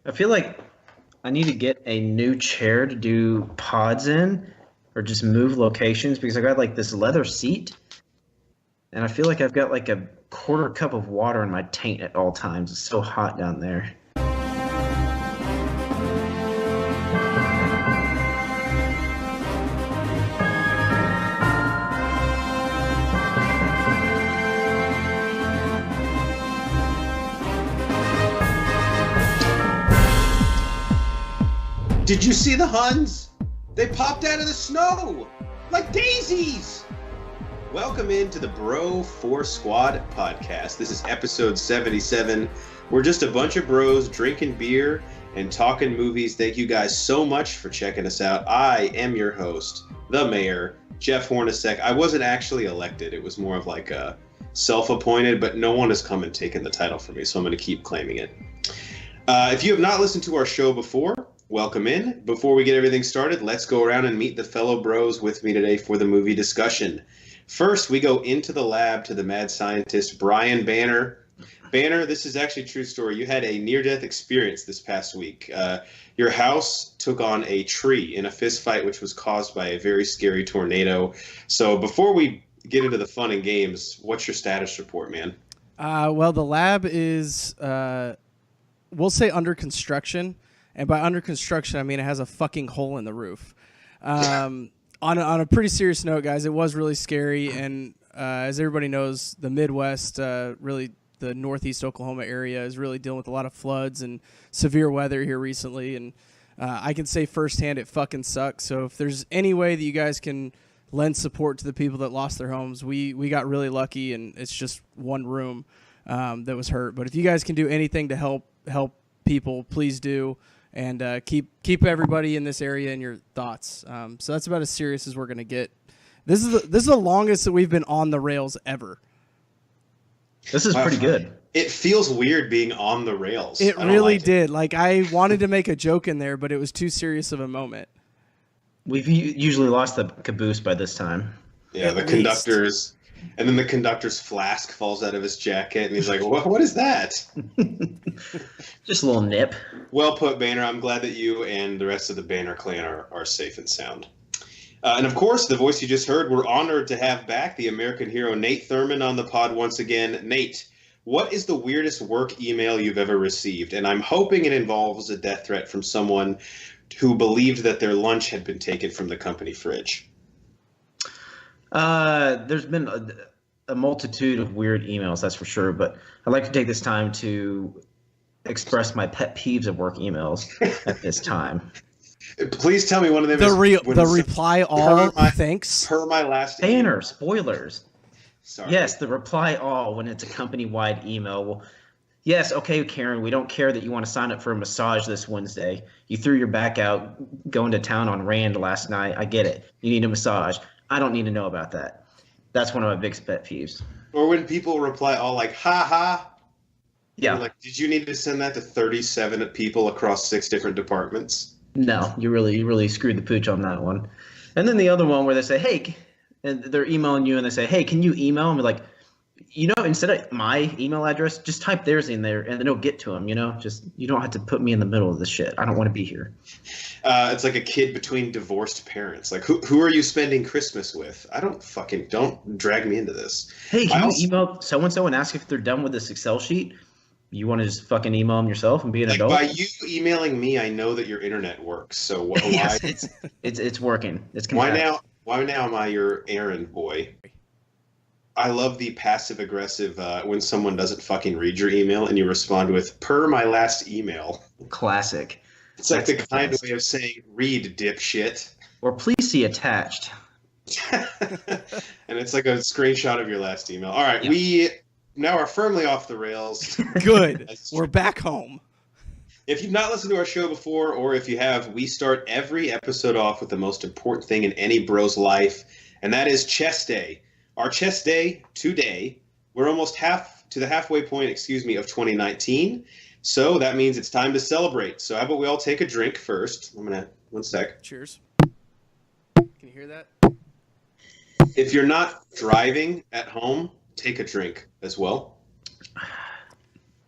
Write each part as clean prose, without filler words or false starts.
I feel like I need to get a new chair to do pods in or just move locations because I got like this leather seat and I feel like I've got like a quarter cup of water in my taint at all times. It's so hot down there. Did you see the Huns? They popped out of the snow like daisies. Welcome into the Bro 4 Squad podcast. This is episode 77. We're just a bunch of bros drinking beer and talking movies. Thank you guys so much for checking us out. I am your host, the mayor, Jeff Hornacek. I wasn't actually elected. It was more of like a self-appointed, but no one has come and taken the title for me, so I'm going to keep claiming it. If you have not listened to our show before, welcome in. Before we get everything started, let's go around and meet the fellow bros with me today for the movie discussion. First, we go into the lab to the mad scientist, Brian Banner. Banner, this is actually a true story. You had a near-death experience this past week. Your house took on a tree in a fist fight, which was caused by a very scary tornado. So before we get into the fun and games, what's your status report, man? Well, the lab is, we'll say under construction. And by under construction, I mean it has a fucking hole in the roof. On a pretty serious note, guys, it was really scary. And as everybody knows, the Midwest, really the northeast Oklahoma area, is really dealing with a lot of floods and severe weather here recently. And I can say firsthand it fucking sucks. So if there's any way that you guys can lend support to the people that lost their homes, we got really lucky, and it's just one room that was hurt. But if you guys can do anything to help people, please do. And keep everybody in this area in your thoughts. So that's about as serious as we're gonna get. This is the longest that we've been on the rails ever. This is pretty good. It feels weird being on the rails. It really did. Like, I wanted to make a joke in there, but it was too serious of a moment. We've usually lost the caboose by this time. Yeah, the conductor's, and then the conductor's flask falls out of his jacket, and he's like, "What is that?" Just a little nip. Well put, Banner. I'm glad that you and the rest of the Banner clan are safe and sound. And of course, the voice you just heard, we're honored to have back the American hero Nate Thurman on the pod once again. Nate, what is the weirdest work email you've ever received? And I'm hoping it involves a death threat from someone who believed that their lunch had been taken from the company fridge. There's been a multitude of weird emails, that's for sure. But I'd like to take this time to express my pet peeves of work emails at this time. Please tell me one of them the reply all thanks. Per my last Banner, email. Spoilers. Sorry. Yes, the reply all when it's a company-wide email. Well, yes, okay, Karen, we don't care that you want to sign up for a massage this Wednesday. You threw your back out going to town on Rand last night. I get it. You need a massage. I don't need to know about that. That's one of my biggest pet peeves. Or when people reply all like, ha ha. Yeah. You're like, did you need to send that to 37 people across 6 different departments? No, you really screwed the pooch on that one. And then the other one where they say, hey, and they're emailing you and they say, hey, can you email me? Like, instead of my email address, just type theirs in there and then it'll get to them, Just, you don't have to put me in the middle of this shit. I don't want to be here. It's like a kid between divorced parents. Like, who are you spending Christmas with? Don't drag me into this. Hey, can you email so-and-so and ask if they're done with this Excel sheet? You want to just fucking email them yourself and be an adult? By you emailing me, I know that your internet works. So why? Yes, it's working. It's confirmed. Why now am I your errand boy? I love the passive-aggressive when someone doesn't fucking read your email and you respond with, per my last email. Classic. It's like the kind of way of saying, read, dipshit. Or please see attached. And it's like a screenshot of your last email. All right, We now are firmly off the rails. Good. We're back home. If you've not listened to our show before, or if you have, we start every episode off with the most important thing in any bro's life, and that is chest day. Our chest day today, we're almost to the halfway point, of 2019. So that means it's time to celebrate. So how about we all take a drink first? One sec. Cheers. Can you hear that? If you're not driving at home, take a drink as well.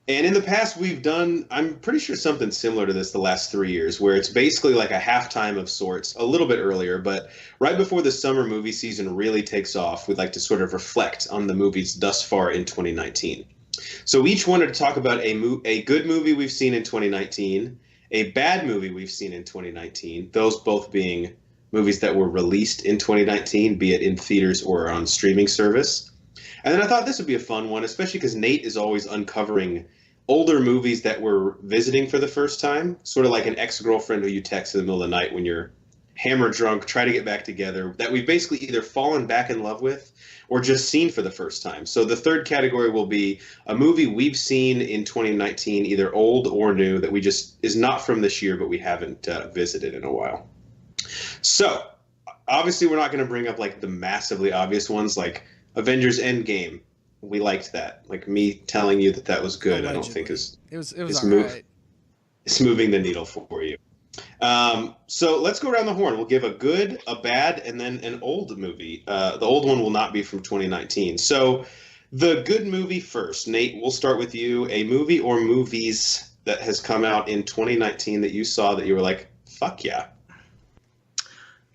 And in the past, we've done, I'm pretty sure something similar to this the last 3 years, where it's basically like a halftime of sorts, a little bit earlier, but right before the summer movie season really takes off, we'd like to sort of reflect on the movies thus far in 2019. So we each wanted to talk about a good movie we've seen in 2019, a bad movie we've seen in 2019, those both being movies that were released in 2019, be it in theaters or on streaming service. And then I thought this would be a fun one, especially because Nate is always uncovering older movies that we're visiting for the first time, sort of like an ex-girlfriend who you text in the middle of the night when you're hammered drunk, try to get back together, that we've basically either fallen back in love with or just seen for the first time. So the third category will be a movie we've seen in 2019, either old or new, that we just is not from this year, but we haven't visited in a while. So obviously we're not going to bring up like the massively obvious ones like Avengers Endgame. We liked that. Like me telling you that that was good, Allegedly. I don't think it was all right. It's moving the needle for you. So let's go around the horn. We'll give a good, a bad, and then an old movie. The old one will not be from 2019. So the good movie first. Nate, we'll start with you. A movie or movies that has come out in 2019 that you saw that you were like, fuck yeah.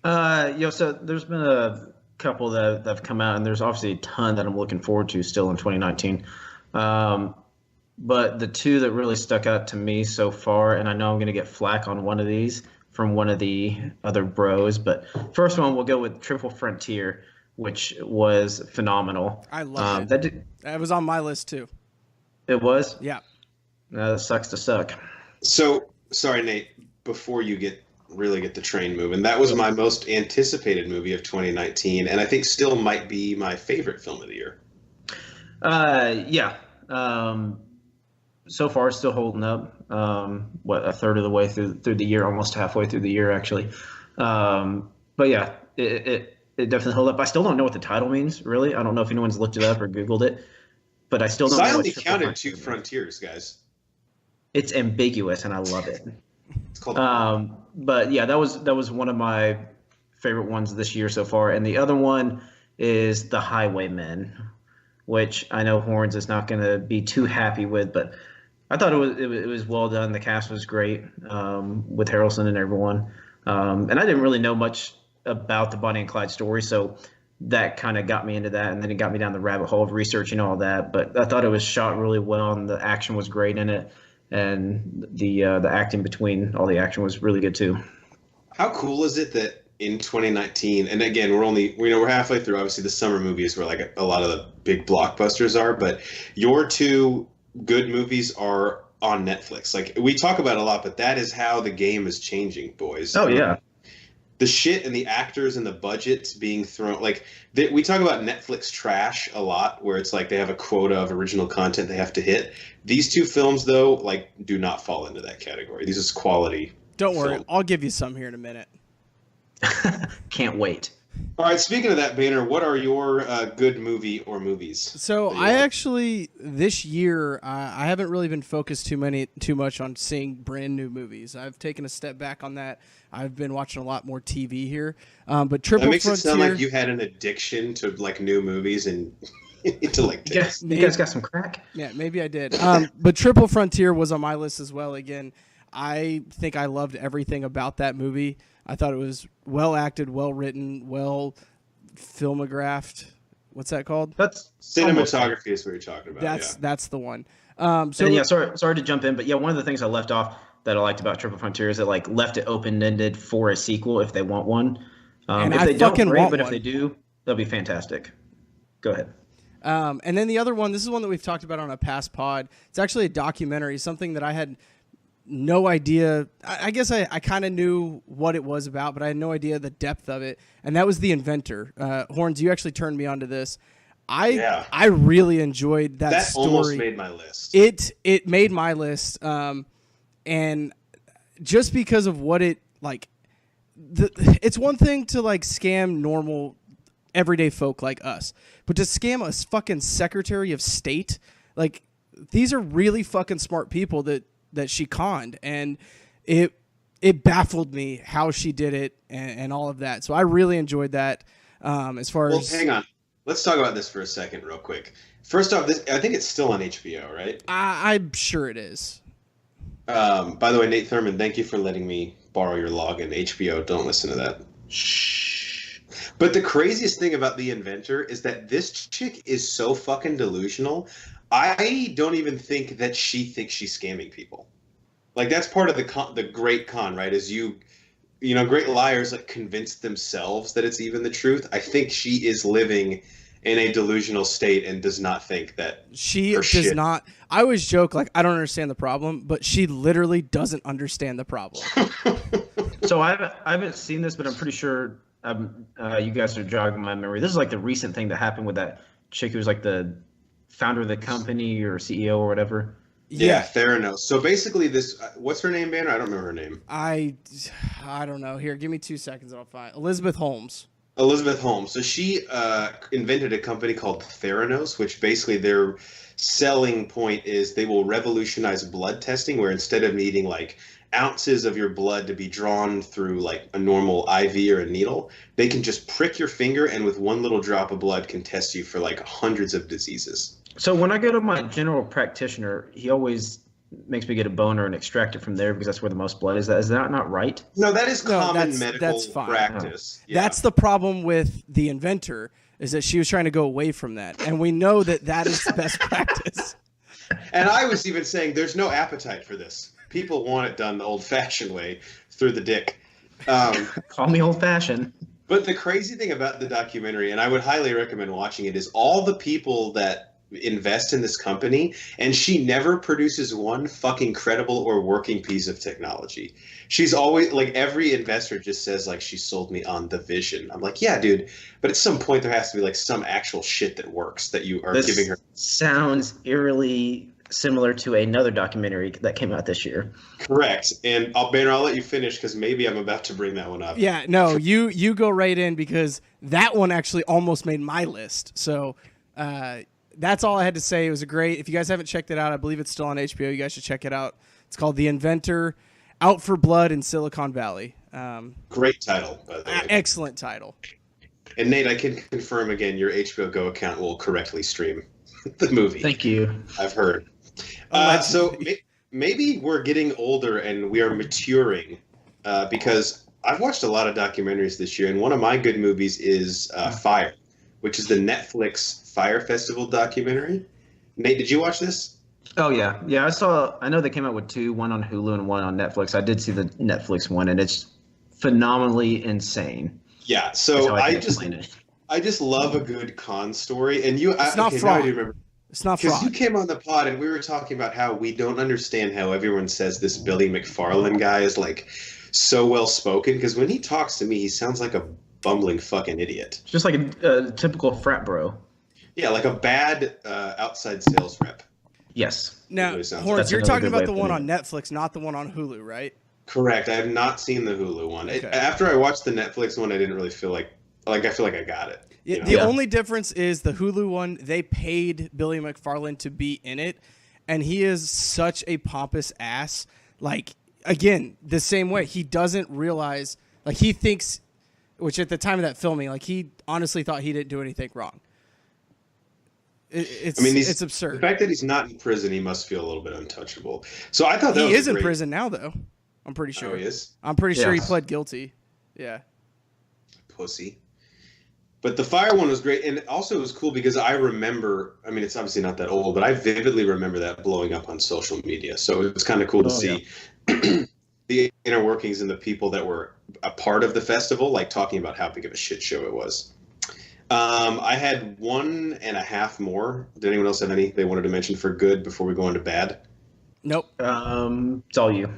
So there's been a couple that have come out, and there's obviously a ton that I'm looking forward to still in 2019. But the two that really stuck out to me so far, and I know I'm going to get flack on one of these from one of the other bros, but first one we'll go with Triple Frontier, which was phenomenal. I love it. That was on my list too. It was? Yeah. That sucks to suck. So, sorry, Nate, before you really get the train moving, that was my most anticipated movie of 2019, and I think still might be my favorite film of the year. Yeah. So far, it's still holding up. A third of the way through the year, almost halfway through the year, actually. But yeah, it definitely held up. I still don't know what the title means, really. I don't know if anyone's looked it up or Googled it, but I still don't know. I only counted two frontiers, guys. It's ambiguous, and I love it. It's called. But yeah, that was one of my favorite ones this year so far, and the other one is The Highwaymen, which I know Horns is not going to be too happy with, but I thought it was well done. The cast was great with Harrelson and everyone, and I didn't really know much about the Bonnie and Clyde story, so that kind of got me into that, and then it got me down the rabbit hole of researching all that. But I thought it was shot really well, and the action was great in it, and the acting between all the action was really good too. How cool is it that in 2019, and again, we're halfway through. Obviously, the summer movies where like a lot of the big blockbusters are, but your two good movies are on Netflix. Like we talk about a lot, but that is how the game is changing, boys. Oh yeah. The shit and the actors and the budgets being thrown, we talk about Netflix trash a lot, where it's like they have a quota of original content they have to hit. These two films, though, like do not fall into that category. This is quality. Don't worry, I'll give you some here in a minute. Can't wait. All right, speaking of that, Banner, what are your good movie or movies? So I actually, this year, I haven't really been focused too much on seeing brand new movies. I've taken a step back on that. I've been watching a lot more TV here. But Triple Frontier... That makes it sound like you had an addiction to like new movies and to like... You guys got some crack? Yeah, maybe I did. But Triple Frontier was on my list as well. Again, I think I loved everything about that movie. I thought it was well acted, well written, well filmographed. What's that called? That's cinematography is what you're talking about. That's the one. Sorry to jump in, but yeah, one of the things I left off that I liked about Triple Frontier is it like left it open ended for a sequel if they want one. If they don't, great, but if they do, that'll be fantastic. Go ahead. And then the other one, this is one that we've talked about on a past pod. It's actually a documentary, something that I had no idea. I guess I kind of knew what it was about, but I had no idea the depth of it. And that was The Inventor. Horns, you actually turned me on to this. I really enjoyed that story. That almost made my list. It made my list. And just because of what it like, it's one thing to like scam normal everyday folk like us, but to scam a fucking Secretary of State, like these are really fucking smart people that she conned, and it baffled me how she did it and all of that. So I really enjoyed that. As far as hang on, let's talk about this for a second, real quick. First off, this I think it's still on HBO, right? I'm sure it is. By the way, Nate Thurman, thank you for letting me borrow your login. HBO, don't listen to that. Shh. But the craziest thing about The Inventor is that this chick is so fucking delusional. I don't even think that she thinks she's scamming people. Like that's part of the great con, right? Is great liars like convince themselves that it's even the truth. I think she is living in a delusional state and does not think that She does not. I always joke like I don't understand the problem, but she literally doesn't understand the problem. So I haven't seen this, but I'm pretty sure you guys are jogging my memory. This is like the recent thing that happened with that chick who was like the founder of the company or CEO or whatever. Yeah, Theranos. So basically, this what's her name, Banner? I don't remember her name. I don't know. Here, give me 2 seconds. And I'll find Elizabeth Holmes. Elizabeth Holmes. So she invented a company called Theranos, which basically their selling point is they will revolutionize blood testing, where instead of needing like ounces of your blood to be drawn through like a normal IV or a needle, they can just prick your finger and with one little drop of blood can test you for like hundreds of diseases. So when I go to my general practitioner, he always makes me get a boner and extract it from there because that's where the most blood is. Is that not right? No, that is common medical that's fine. practice. Yeah. That's the problem with The Inventor, is that she was trying to go away from that. And we know that is the best practice. And I was even saying there's no appetite for this. People want it done the old-fashioned way, through the dick. Call me old-fashioned. But the crazy thing about the documentary, and I would highly recommend watching it, is all the people that invest in this company, and she never produces one fucking credible or working piece of technology. She's always like, every investor just says like, she sold me on the vision. I'm like, yeah, dude, but at some point there has to be like some actual shit that works that you are giving her. Sounds eerily similar to another documentary that came out this year. Correct. And Banner, I'll let you finish because maybe I'm about to bring that one up. Yeah, no, you go right in because that one actually almost made my list. So that's all I had to say. It was a great. If you guys haven't checked it out, I believe it's still on HBO. You guys should check it out. It's called The Inventor: Out for Blood in Silicon Valley. Great title, by the way. Excellent title. And Nate, I can confirm again, your HBO Go account will correctly stream the movie. Thank you. I've heard. So maybe we're getting older and we are maturing because I've watched a lot of documentaries this year, and one of my good movies is Fire, which is the Netflix Fire Festival documentary. Nate, did you watch this? Oh yeah. I know they came out with two, one on Hulu and one on Netflix. I did see the Netflix one, and it's phenomenally insane. Yeah. So I just love a good con story, and it's not fraud. Now I do remember. It's not fraud. Because you came on the pod and we were talking about how we don't understand how everyone says this Billy McFarland guy is like so well spoken. Because when he talks to me, he sounds like a bumbling fucking idiot. Just like a typical frat bro. Yeah, like a bad outside sales rep. Yes. Now, Horns, you're talking about the one on Netflix, not the one on Hulu, right? Correct. I have not seen the Hulu one. Okay. After I watched the Netflix one, I didn't really feel like I feel like I got it. Yeah, the only difference is the Hulu one, they paid Billy McFarland to be in it, and he is such a pompous ass. Like, again, the same way. He doesn't realize, like, he thinks, which at the time of that filming, like, he honestly thought he didn't do anything wrong. It's absurd. The fact that he's not in prison, he must feel a little bit untouchable. So I thought that he is in prison now, though. I'm pretty sure. Oh, he is? I'm pretty sure he pled guilty. Yeah. Pussy. But the Fire one was great, and also it was cool because I remember, I mean, it's obviously not that old, but I vividly remember that blowing up on social media. So it was kind of cool to see the inner workings and the people that were a part of the festival, like talking about how big of a shit show it was. I had 1.5 more. Did anyone else have any they wanted to mention for good before we go into bad? Nope. It's all you.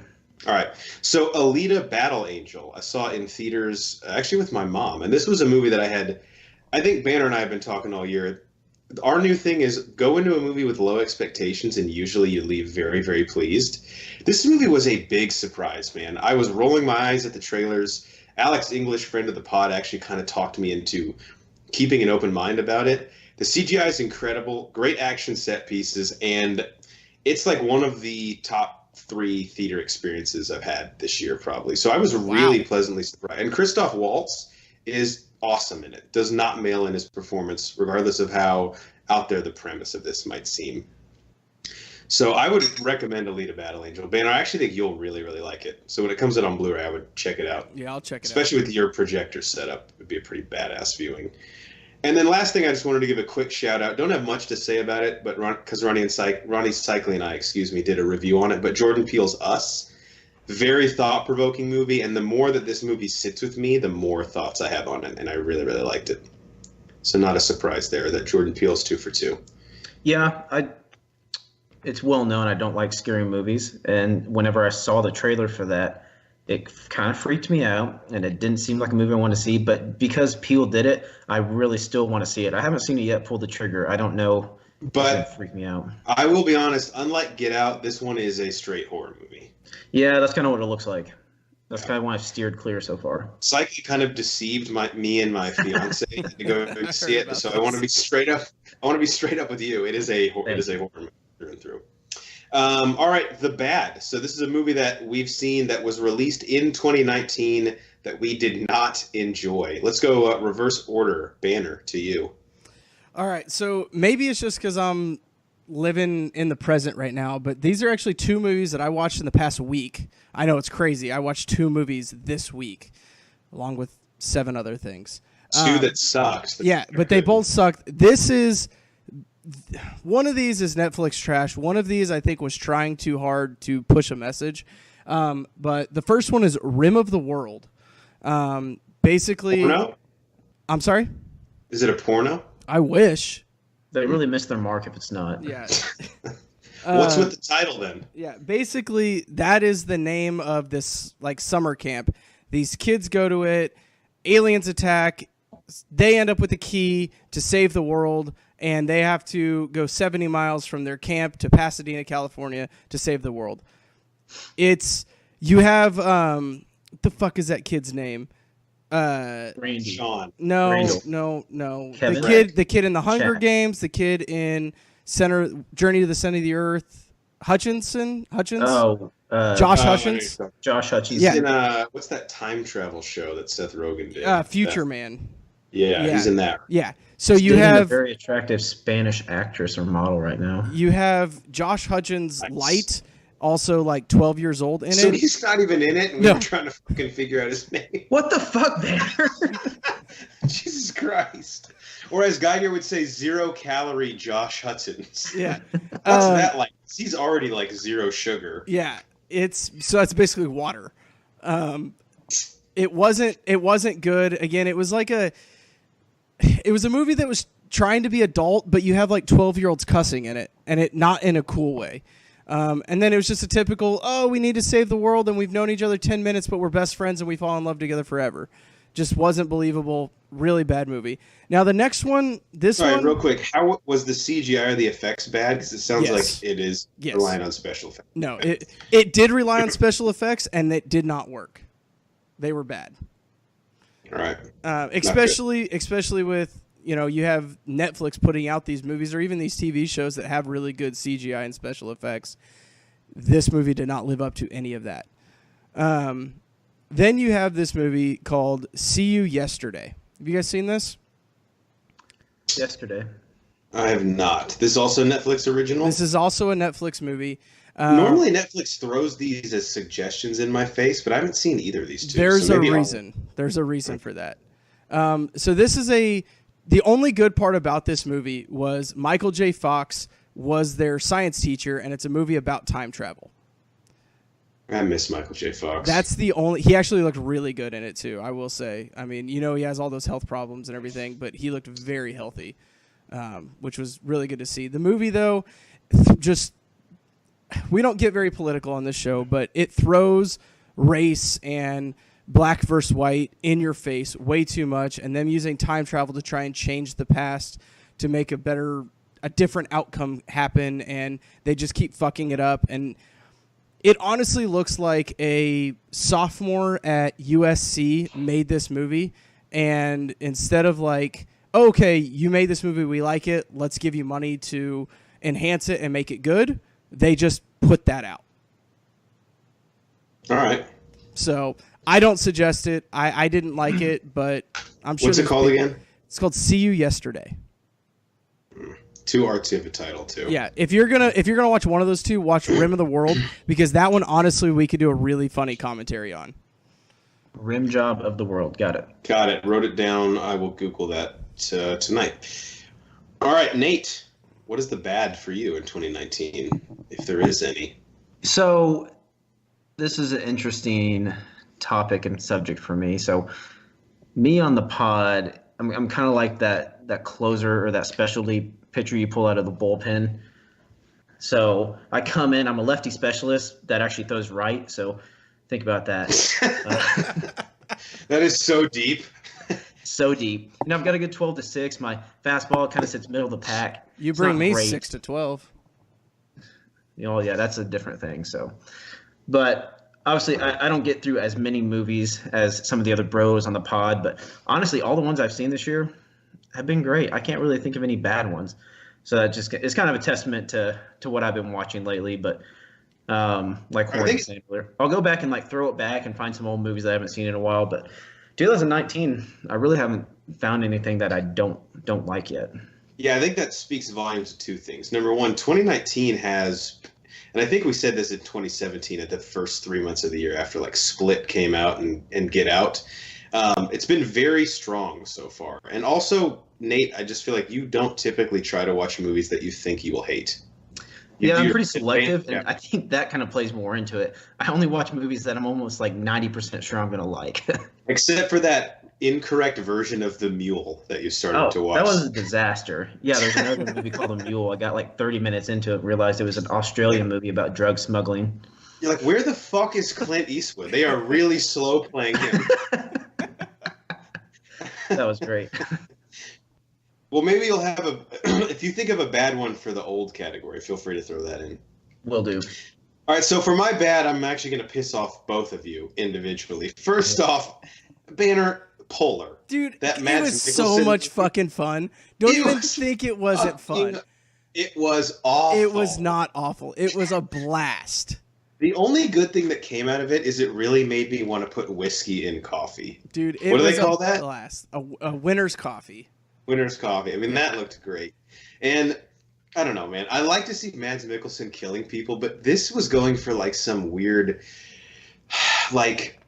All right. So Alita Battle Angel, I saw it in theaters actually with my mom. And this was a movie that I think Banner and I have been talking all year. Our new thing is go into a movie with low expectations and usually you leave very, very pleased. This movie was a big surprise, man. I was rolling my eyes at the trailers. Alex English, friend of the pod, actually kind of talked me into keeping an open mind about it. The CGI is incredible, great action set pieces, and it's like one of the top 3 theater experiences I've had this year, probably. So I was really pleasantly surprised. And Christoph Waltz is awesome in it. Does not mail in his performance, regardless of how out there the premise of this might seem. So I would recommend Alita Battle Angel. Banner, I actually think you'll really, really like it. So when it comes out on Blu-ray, I would check it out. Yeah, I'll check it Especially with your projector setup. It would be a pretty badass viewing. And then last thing, I just wanted to give a quick shout out. Don't have much to say about it, but because Ronnie Cycli and I, did a review on it. But Jordan Peele's Us, very thought-provoking movie. And the more that this movie sits with me, the more thoughts I have on it. And I really, really liked it. So not a surprise there that Jordan Peele's 2 for 2. Yeah, it's well known I don't like scary movies, and whenever I saw the trailer for that, it kind of freaked me out, and it didn't seem like a movie I want to see. But because Peele did it, I really still want to see it. I haven't seen it yet. Pull the trigger. I don't know. But it freaked me out. I will be honest. Unlike Get Out, this one is a straight horror movie. Yeah, that's kind of what it looks like. That's kind of why I've steered clear so far. Psyche kind of deceived me and my fiance to go see it, so I want to be straight up. I want to be straight up with you. It is a horror movie through and through. All right, The Bad. So this is a movie that we've seen that was released in 2019 that we did not enjoy. Let's go reverse order. Banner, to you. All right, so maybe it's just because I'm living in the present right now, but these are actually 2 movies that I watched in the past week. I know it's crazy. I watched 2 movies this week, along with 7 other things. 2 that sucked. Yeah, but they both sucked. This is one of these is Netflix trash. One of these I think was trying too hard to push a message. But the first one is Rim of the World. Basically, porno? I'm sorry? Is it a porno? I wish. They really missed their mark if it's not. Yeah. What's with the title then? Yeah, basically that is the name of this like summer camp. These kids go to it, aliens attack, they end up with the key to save the world, and they have to go 70 miles from their camp to Pasadena, California to save the world. You have what the fuck is that kid's name? Randy. Sean. No. Kevin. The kid in the Hunger Chad. Games, the kid in Journey to the Center of the Earth, Hutchins? Oh, Josh Hutchins? Josh Hutchins. Yeah. He's in, what's that time travel show that Seth Rogen did? Future Man. Yeah, he's in that. Yeah. So He's you dating a have very attractive Spanish actress or model right now. you have Josh Hutchins Nice. light, also like 12 years old in So it. he's not even in it, and No. we're trying to fucking figure out his name. What the fuck, Banner? Jesus Christ. Or as Geiger would say, 0-calorie Josh Hutchins. Yeah. What's that like? He's already like 0 sugar. Yeah. It's basically water. It wasn't good. Again, it was a movie that was trying to be adult, but you have like 12-year-olds cussing in it, and it not in a cool way. And then it was just a typical, we need to save the world, and we've known each other 10 minutes, but we're best friends, and we fall in love together forever. Just wasn't believable. Really bad movie. Now, the next one, All right, real quick. How was the CGI or the effects bad? Because it sounds like it is relying on special effects. No, it did rely on special effects, and it did not work. They were bad. All right. Especially with, you have Netflix putting out these movies or even these TV shows that have really good CGI and special effects. This movie did not live up to any of that. Then you have this movie called See You Yesterday. Have you guys seen this? Yesterday. I have not. This is also a Netflix original? This is also a Netflix movie. Normally Netflix throws these as suggestions in my face, but I haven't seen either of these two. There's a reason. There's a reason for that. So this is the only good part about this movie was Michael J. Fox was their science teacher, and it's a movie about time travel. I miss Michael J. Fox. That's the only. He actually looked really good in it too. I will say. I mean, he has all those health problems and everything, but he looked very healthy, which was really good to see. The movie, though, we don't get very political on this show, but it throws race and black versus white in your face way too much, and them using time travel to try and change the past to make a different outcome happen, and they just keep fucking it up. And it honestly looks like a sophomore at USC made this movie, and instead of like, okay, you made this movie, we like it, let's give you money to enhance it and make it good, they just put that out. All right. So I don't suggest it. I didn't like it, but I'm sure. What's it called again? It's called See You Yesterday. Too artsy of a title too. Yeah, if you're gonna watch one of those two, watch Rim of the World, because that one honestly we could do a really funny commentary on. Rim Job of the World. Got it. Got it. Wrote it down. I will Google that tonight. All right, Nate. What is the bad for you in 2019, if there is any? So this is an interesting topic and subject for me. So me on the pod, I'm kind of like that closer or that specialty pitcher you pull out of the bullpen. So I come in, I'm a lefty specialist that actually throws right. So think about that. That is so deep. So deep. I've got a good 12 to 6. My fastball kind of sits middle of the pack. You It's bring not me great. 6 to 12. Yeah, that's a different thing. So, but obviously, I don't get through as many movies as some of the other bros on the pod. But honestly, all the ones I've seen this year have been great. I can't really think of any bad ones. So that just it's kind of a testament to what I've been watching lately. But like Horn was saying earlier, I'll go back and like throw it back and find some old movies that I haven't seen in a while. But 2019, I really haven't found anything that I don't like yet. Yeah, I think that speaks volumes of two things. Number one, 2019 has, and I think we said this in 2017 at the first 3 months of the year after like Split came out and Get Out. It's been very strong so far. And also, Nate, I just feel like you don't typically try to watch movies that you think you will hate. I'm pretty selective, and I think that kind of plays more into it. I only watch movies that I'm almost like 90% sure I'm going to like. Except for that incorrect version of The Mule that you started to watch. That was a disaster. Yeah, there's another movie called The Mule. I got like 30 minutes into it, realized it was an Australian movie about drug smuggling. You're like, where the fuck is Clint Eastwood? They are really slow playing him. That was great. Well, maybe you'll have if you think of a bad one for the old category, feel free to throw that in. Will do. All right, so for my bad, I'm actually going to piss off both of you individually. First off, Banner Polar. Dude, that it was so much fucking fun. Don't even think it wasn't fun. It was awful. It was not awful. It was a blast. The only good thing that came out of it is it really made me want to put whiskey in coffee. Dude, what do they call that? Blast. A winner's coffee. Winner's coffee. I mean, that looked great. And I don't know, man. I like to see Mads Mikkelsen killing people, but this was going for like some weird, like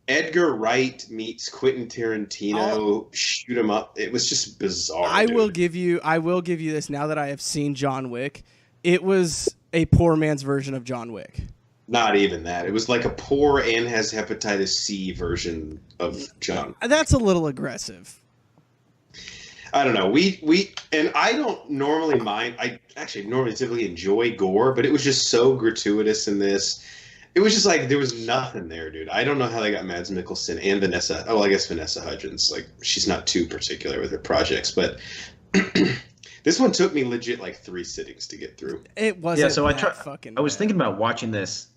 Edgar Wright meets Quentin Tarantino, shoot 'em up. It was just bizarre. I will give you this now that I have seen John Wick. It was a poor man's version of John Wick. Not even that. It was like a poor and has hepatitis C version of John. That's a little aggressive. I don't know. And I don't normally mind. I actually normally typically enjoy gore, but it was just so gratuitous in this. It was just like there was nothing there, dude. I don't know how they got Mads Mikkelsen and Vanessa. Oh, I guess Vanessa Hudgens. Like she's not too particular with her projects, but this one took me legit like 3 sittings to get through. It wasn't. Yeah, so I was thinking about watching this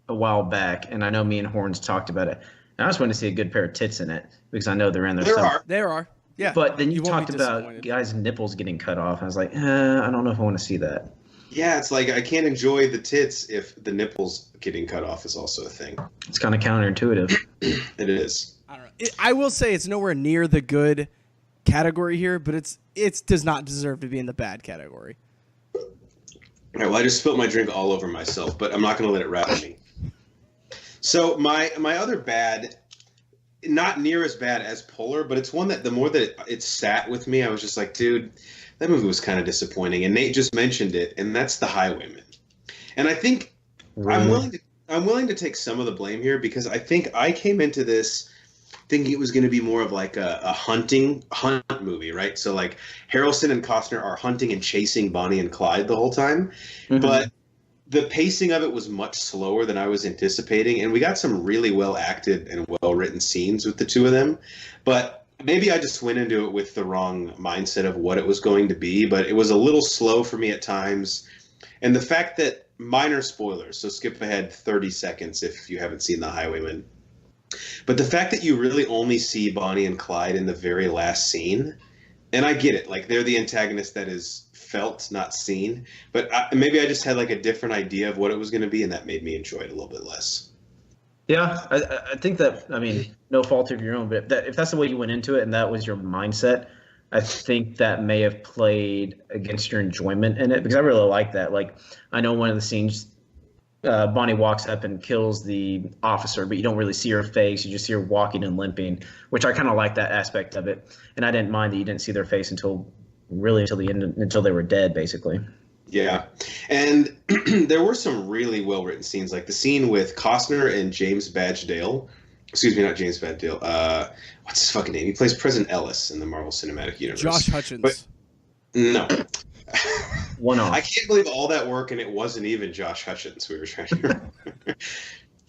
a while back, and I know me and Horns talked about it. And I just wanted to see a good pair of tits in it because I know they're in there. There are. Yeah. But then you talked about guys' nipples getting cut off. I was like, I don't know if I want to see that. Yeah, it's like I can't enjoy the tits if the nipples getting cut off is also a thing. It's kind of counterintuitive. It is. I don't know. I will say it's nowhere near the good category here, but it does not deserve to be in the bad category. All right, well, I just spilled my drink all over myself, but I'm not going to let it rattle me. So my other bad, not near as bad as Polar, but it's one that the more that it sat with me, I was just like, dude, that movie was kind of disappointing. And Nate just mentioned it, and that's The Highwayman. And I think I'm willing to take some of the blame here because I think I came into this thinking it was going to be more of like a hunt movie, right? So like Harrelson and Costner are hunting and chasing Bonnie and Clyde the whole time, but the pacing of it was much slower than I was anticipating, and we got some really well acted and well written scenes with the two of them. But maybe I just went into it with the wrong mindset of what it was going to be, but it was a little slow for me at times. And the fact that, minor spoilers, so skip ahead 30 seconds if you haven't seen The Highwayman. But the fact that you really only see Bonnie and Clyde in the very last scene, and I get it, like they're the antagonist that is felt, not seen, but maybe I just had like a different idea of what it was going to be, and that made me enjoy it a little bit less. Yeah, I think that, I mean, no fault of your own, but if that's the way you went into it and that was your mindset, I think that may have played against your enjoyment in it because I really like that. Like, I know one of the scenes, Bonnie walks up and kills the officer, but you don't really see her face. You just see her walking and limping, which I kind of like that aspect of it. And I didn't mind that you didn't see their face until the end, until they were dead, basically. Yeah. And there were some really well written scenes, like the scene with Costner and James Badge Dale. Excuse me, not James Badge Dale. What's his fucking name? He plays President Ellis in the Marvel Cinematic Universe. Josh But Hutchins. no. One I off. can't believe all that work and it wasn't even Josh Hutchins we were trying to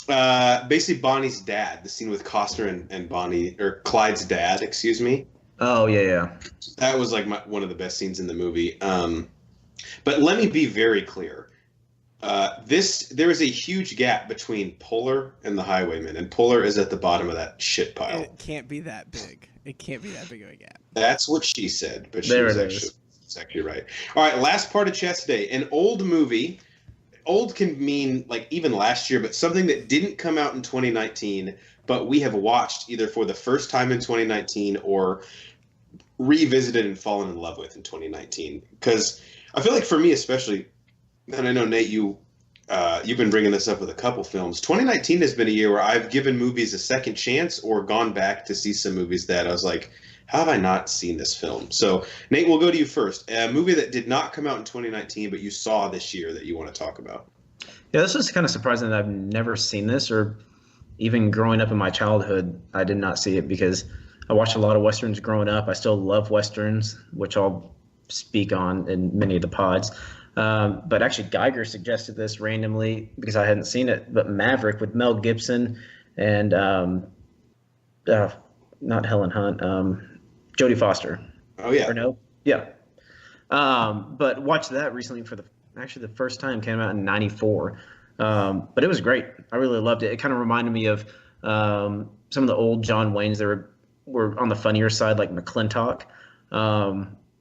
remember. Basically Bonnie's dad, the scene with Costner and Bonnie, or Clyde's dad, excuse me. Oh, yeah, yeah. That was like one of the best scenes in the movie. But let me be very clear. There is a huge gap between Puller and the Highwayman, and Puller is at the bottom of that shit pile. It can't be that big. It can't be that big of a gap. That's what she said, but she There was it actually, is. it's actually right. All right, last part of chat today. An old movie. Old can mean like even last year, but something that didn't come out in 2019, but we have watched either for the first time in 2019 or revisited and fallen in love with in 2019. Because I feel like for me especially, and I know Nate, you've been bringing this up with a couple films. 2019 has been a year where I've given movies a second chance or gone back to see some movies that I was like, how have I not seen this film? So Nate, we'll go to you first. A movie that did not come out in 2019, but you saw this year that you want to talk about. Yeah, this is kind of surprising that I've never seen this, or even growing up in my childhood, I did not see it because I watched a lot of Westerns growing up. I still love Westerns, which I'll speak on in many of the pods. But actually, Geiger suggested this randomly because I hadn't seen it. But Maverick with Mel Gibson and not Helen Hunt, Jodie Foster. Oh yeah. Or no? Yeah. But watched that recently for the first time. Came out in '94. But it was great. I really loved it. It kind of reminded me of some of the old John Waynes that were on the funnier side, like McClintock.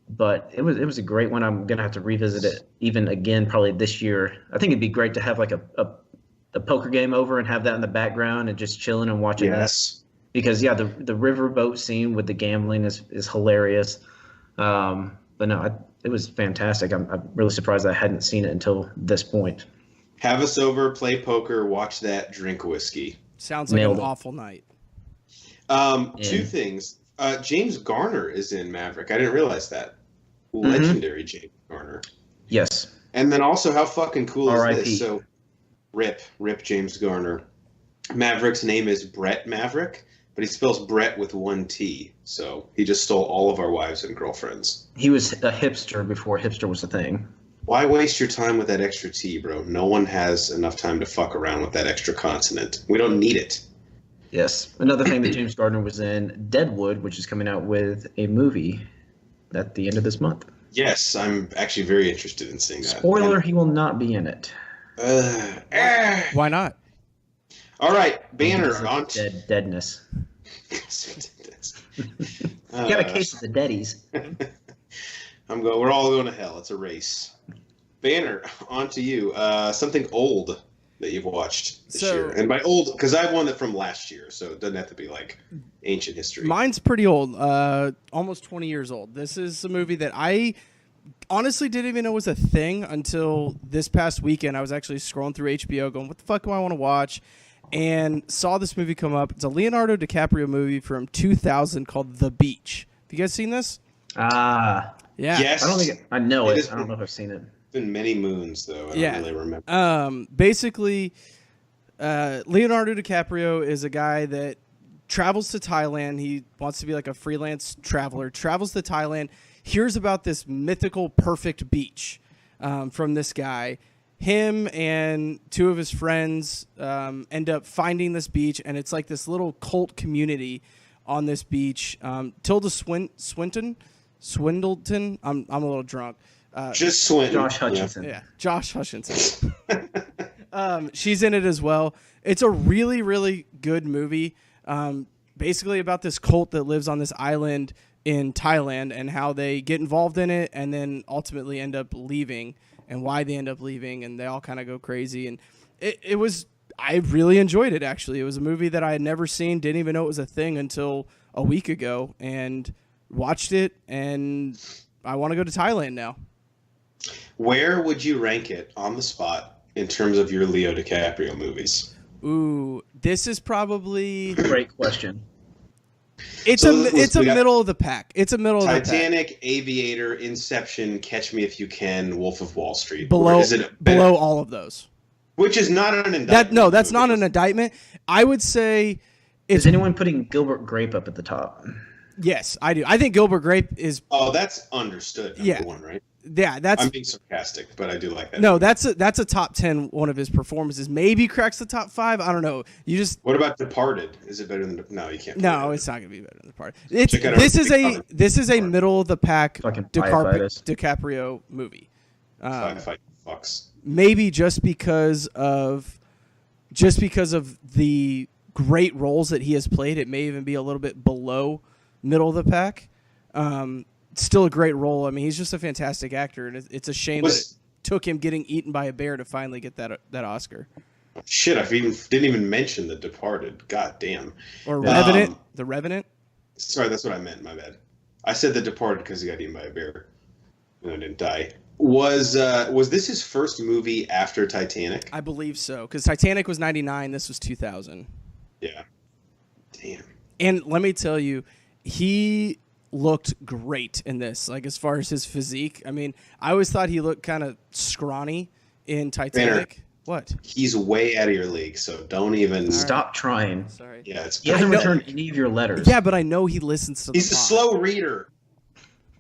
But it was a great one. I'm gonna have to revisit it even again probably this year. I think it'd be great to have like a poker game over and have that in the background and just chilling and watching that. Yes. Because yeah, the riverboat scene with the gambling is hilarious. But no, it was fantastic. I'm really surprised I hadn't seen it until this point. Have us over, play poker, watch that, drink whiskey. Sounds like Nailed an it. awful night. Two things. James Garner is in Maverick. I didn't realize that. Legendary James Garner. Yes. And then also, how fucking cool is R.I.P. this? So, Rip James Garner. Maverick's name is Brett Maverick, but he spells Brett with one T. So he just stole all of our wives and girlfriends. He was a hipster before hipster was a thing. Why waste your time with that extra T, bro? No one has enough time to fuck around with that extra consonant. We don't need it. Yes. Another thing that James Gardner was in, Deadwood, which is coming out with a movie at the end of this month. Yes, I'm actually very interested in seeing that. Spoiler, he will not be in it. Why not? All right, Banner Because of on. deadness. You got a case of the deadies. We're all going to hell. It's a race. Banner, on to you. Something old that you've watched this year. And by old, because I have one that from last year, so it doesn't have to be like ancient history. Mine's pretty old, almost 20 years old. This is a movie that I honestly didn't even know was a thing until this past weekend. I was actually scrolling through HBO going, what the fuck do I want to watch? And saw this movie come up. It's a Leonardo DiCaprio movie from 2000 called The Beach. Have you guys seen this? Ah. Yeah. Yes. I don't think I know It it. is- I don't know if I've seen it. It's been many moons, though. I Yeah. don't really remember. Basically, Leonardo DiCaprio is a guy that travels to Thailand. He wants to be like a freelance traveler, travels to Thailand, hears about this mythical perfect beach from this guy. Him and two of his friends end up finding this beach, and it's like this little cult community on this beach. Tilda Swinton, I'm a little drunk. Just Swinton. Josh Hutcherson. Yeah, Josh Hutchinson. She's in it as well. It's a really, really good movie. Basically about this cult that lives on this island in Thailand and how they get involved in it and then ultimately end up leaving and why they end up leaving, and they all kind of go crazy. And it was I really enjoyed it, actually. It was a movie that I had never seen, didn't even know it was a thing until a week ago, and watched it, and I want to go to Thailand now. Where would you rank it on the spot in terms of your Leo DiCaprio movies? Ooh, this is probably... Great question. It's a middle of the pack. It's a middle of the pack. Titanic, Aviator, Inception, Catch Me If You Can, Wolf of Wall Street. Below all of those. Which is not an indictment. That's not an indictment. I would say is anyone putting Gilbert Grape up at the top? Yes, I do. I think Gilbert Grape is... Oh, that's understood. Number one, right? Yeah, I'm being sarcastic, but I do like that. No, that's a top 10 one of his performances. Maybe cracks the top 5. I don't know. What about Departed? Is it better than... No, you can't. No, it's not going to be better than Departed. This is a middle of the pack DiCaprio movie. Fucks. Maybe just because of the great roles that he has played, it may even be a little bit below middle of the pack. Still a great role. I mean, he's just a fantastic actor, and it's a shame that it took him getting eaten by a bear to finally get that Oscar. Shit, didn't even mention The Departed. God damn. Or Revenant. The Revenant. Sorry, that's what I meant. My bad. I said The Departed because he got eaten by a bear, and I didn't die. Was this his first movie after Titanic? I believe so, because Titanic was 1999. This was 2000. Yeah. Damn. And let me tell you, he looked great in this, like as far as his physique. I mean, I always thought he looked kind of scrawny in Titanic. Banner, what? He's way out of your league, so don't even... Stop trying. Sorry. Yeah, he hasn't returned any of your letters. Yeah, but I know he listens to the He's a slow reader.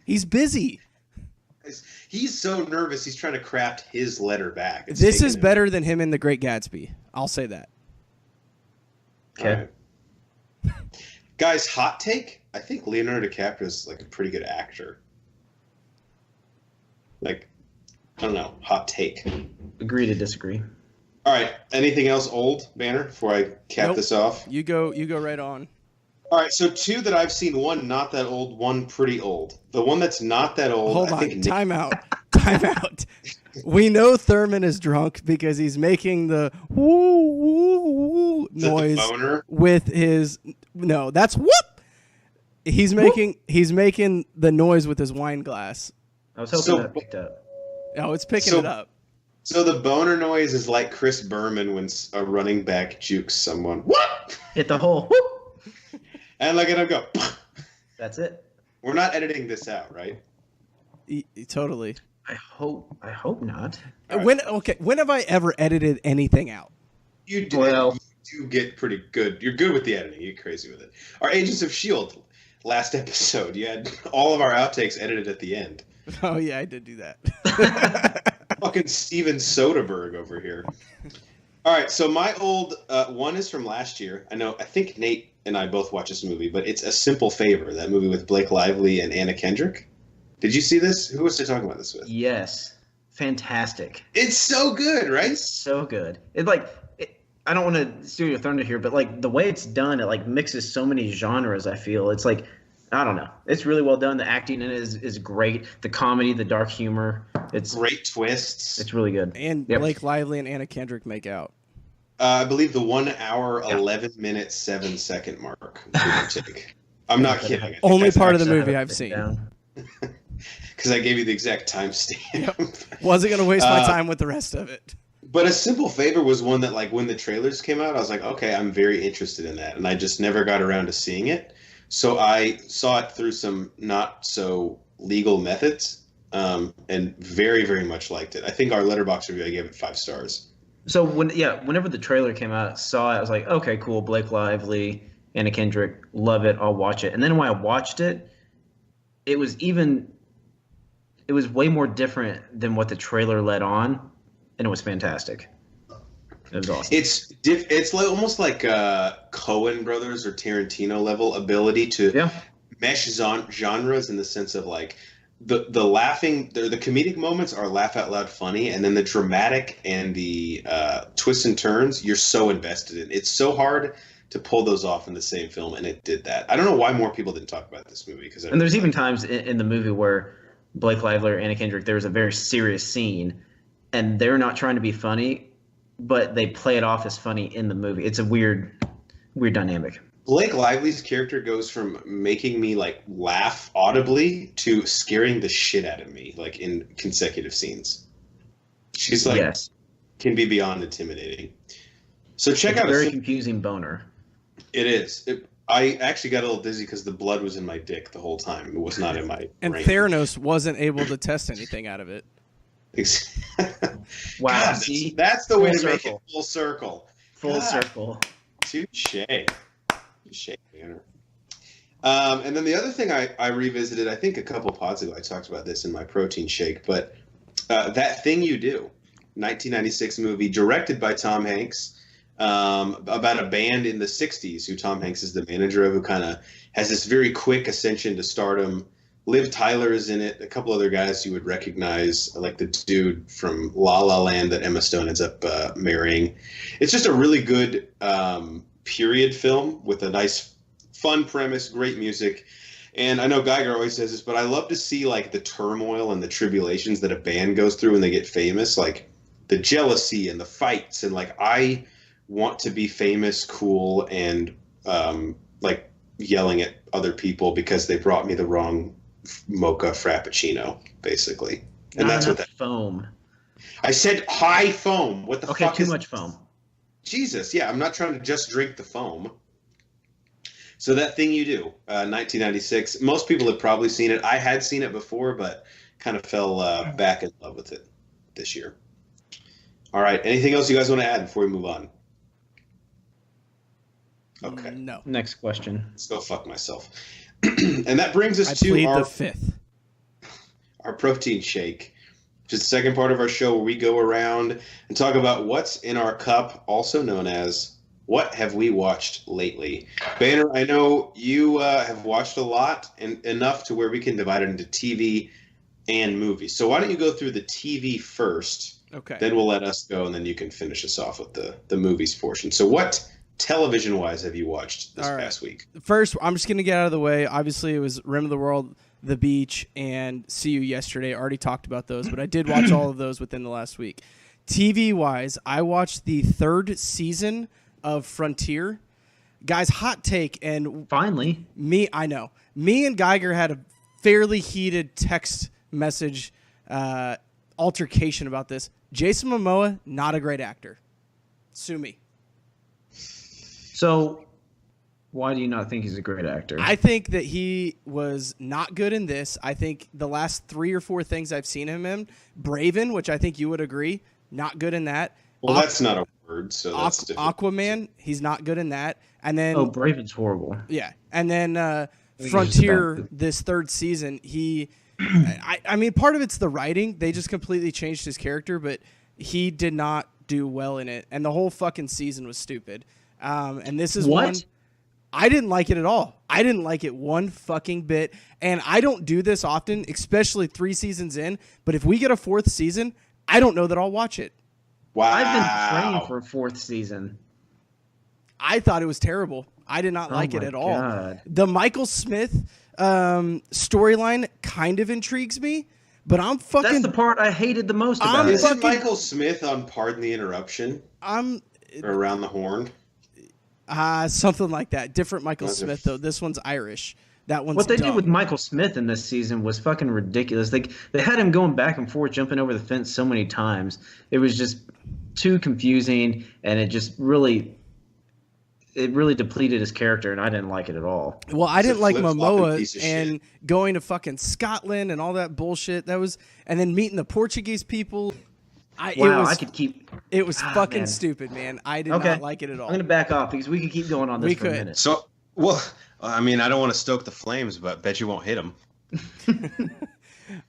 He's busy. He's so nervous, he's trying to craft his letter back. This is better than him in The Great Gatsby. I'll say that. Okay. Right. Guys, hot take? I think Leonardo DiCaprio is like a pretty good actor. Like, I don't know, hot take. Agree to disagree. All right, anything else old, Banner, before I cap this off? You go right on. All right, so two that I've seen, one not that old, one pretty old. The one that's not that old, Hold on, time out. We know Thurman is drunk because he's making the woo woo woo noise with his... No, that's whoop! He's making the noise with his wine glass. I was hoping that picked up. No, it's picking it up. So the boner noise is like Chris Berman when a running back jukes someone. What? Hit the hole. Whoop! And look at him go. That's it. We're not editing this out, right? Totally. I hope not. Right. When have I ever edited anything out? You do. Well, you get pretty good. You're good with the editing. You get crazy with it. Our Agents of S.H.I.E.L.D. last episode, you had all of our outtakes edited at the end. Oh, yeah, I did do that. Fucking Steven Soderbergh over here. All right, so my old one is from last year. I think Nate and I both watched this movie, but it's A Simple Favor, that movie with Blake Lively and Anna Kendrick. Did you see this? Who was I talking about this with? Yes. Fantastic. It's so good, right? It's so good. I don't want to steal your thunder here, but like the way it's done, it like mixes so many genres. I feel it's like, I don't know. It's really well done. The acting in it is great. The comedy, the dark humor. It's great twists. It's really good. And Blake Lively and Anna Kendrick make out. I believe the 1 hour, 11 minute, 7 second mark. I'm not kidding. Only part of the movie I've seen. Because I gave you the exact timestamp. Yep. Wasn't going to waste my time with the rest of it. But A Simple Favor was one that, like, when the trailers came out, I was like, okay, I'm very interested in that. And I just never got around to seeing it. So I saw it through some not so legal methods and very, very much liked it. I think our Letterboxd review, I gave it 5 stars. So, whenever the trailer came out, saw it, I was like, okay, cool, Blake Lively, Anna Kendrick, love it, I'll watch it. And then when I watched it, it was way more different than what the trailer led on, and it was fantastic. It was awesome. It's like, almost like Coen Brothers or Tarantino level ability to mesh genres in the sense of like the laughing, the comedic moments are laugh out loud funny, and then the dramatic and the twists and turns you're so invested in. It's so hard to pull those off in the same film, and it did that. I don't know why more people didn't talk about this movie and there's even times in the movie where Blake Lively or Anna Kendrick, there was a very serious scene, and they're not trying to be funny, but they play it off as funny in the movie. It's a weird dynamic. Blake Lively's character goes from making me like laugh audibly to scaring the shit out of me, like in consecutive scenes. She's like, yes, can be beyond intimidating. So check it's out a very confusing boner. It is. I actually got a little dizzy because the blood was in my dick the whole time. It was not in my And brain. Theranos wasn't able to test anything out of it. Wow, God, see? that's the way Full to make circle. it full circle. Full God. circle. Touche. Touche, Tanner. And then the other thing I revisited, I think a couple pods ago, I talked about this in my protein shake, but That Thing You Do, 1996 movie directed by Tom Hanks, about a band in the 60s who Tom Hanks is the manager of, who kind of has this very quick ascension to stardom. Liv Tyler is in it. A couple other guys you would recognize, like the dude from La La Land that Emma Stone ends up marrying. It's just a really good period film with a nice, fun premise, great music. And I know Geiger always says this, but I love to see like the turmoil and the tribulations that a band goes through when they get famous, like the jealousy and the fights. And like, I want to be famous, cool, and like yelling at other people because they brought me the wrong mocha frappuccino, basically. And that's what that foam. I said high foam. What the Okay, fuck too is much foam. Jesus, yeah, I'm not trying to just drink the foam. So That Thing You Do, 1996. Most people have probably seen it. I had seen it before, but kind of fell back in love with it this year. All right, anything else you guys want to add before we move on? Okay. No. Next question. Let's go fuck myself. And that brings us I to plead our the fifth. protein shake, which is the second part of our show where we go around and talk about what's in our cup, also known as what have we watched lately. Banner, I know you have watched a lot, and enough to where we can divide it into TV and movies. So why don't you go through the TV first? Okay. Then we'll let us go, and then you can finish us off with the movies portion. So what television-wise have you watched this past week? First, I'm just going to get out of the way. Obviously, it was Rim of the World, The Beach, and See You Yesterday. I already talked about those, but I did watch all of those within the last week. TV-wise, I watched the third season of Frontier. Guys, hot take, and Finally. I know. Me and Geiger had a fairly heated text message altercation about this. Jason Momoa, not a great actor. Sue me. So, why do you not think he's a great actor? I think that he was not good in this. I think the last 3 or 4 things I've seen him in, Braven, which I think you would agree, not good in that. Well, that's not a word, so that's different. Aquaman, he's not good in that. And then Braven's horrible. Yeah, and then he's Frontier, this third season, I mean, part of it's the writing. They just completely changed his character, but he did not do well in it, and the whole fucking season was stupid. And this is one I didn't like it at all. I didn't like it one fucking bit, and I don't do this often, especially 3 seasons in. But if we get a 4th season, I don't know that I'll watch it. Wow. I've been praying for a 4th season. I thought it was terrible. I did not like it at all. The Michael Smith storyline kind of intrigues me, but I'm fucking. That's the part I hated the most about it. Isn't Michael Smith on Pardon the Interruption? Or Around the Horn? Something like that. Different Michael Smith though. This one's Irish. That one's what they dumb. did with Michael Smith in this season was fucking ridiculous. They had him going back and forth, jumping over the fence so many times. It was just too confusing, and it really depleted his character, and I didn't like it at all. Well, I didn't like Momoa and going to fucking Scotland and all that bullshit. And then meeting the Portuguese people. I could keep. It was fucking stupid, man. I did not like it at all. I'm gonna back off because we could keep going on this for a minute. So, well, I mean, I don't want to stoke the flames, but bet you won't hit them.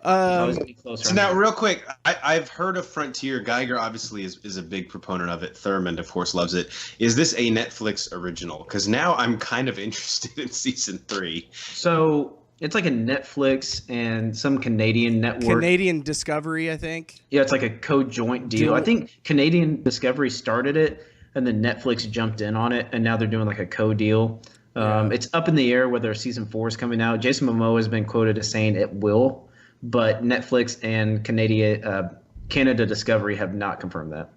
So now, real quick, I've heard of Frontier. Geiger obviously is a big proponent of it. Thurmond, of course, loves it. Is this a Netflix original? Because now I'm kind of interested in season 3. So it's like a Netflix and some Canadian network. Canadian Discovery, I think. Yeah, it's like a co-joint deal. I think Canadian Discovery started it, and then Netflix jumped in on it, and now they're doing like a co-deal. It's up in the air whether season 4 is coming out. Jason Momoa has been quoted as saying it will, but Netflix and Canada Discovery have not confirmed that.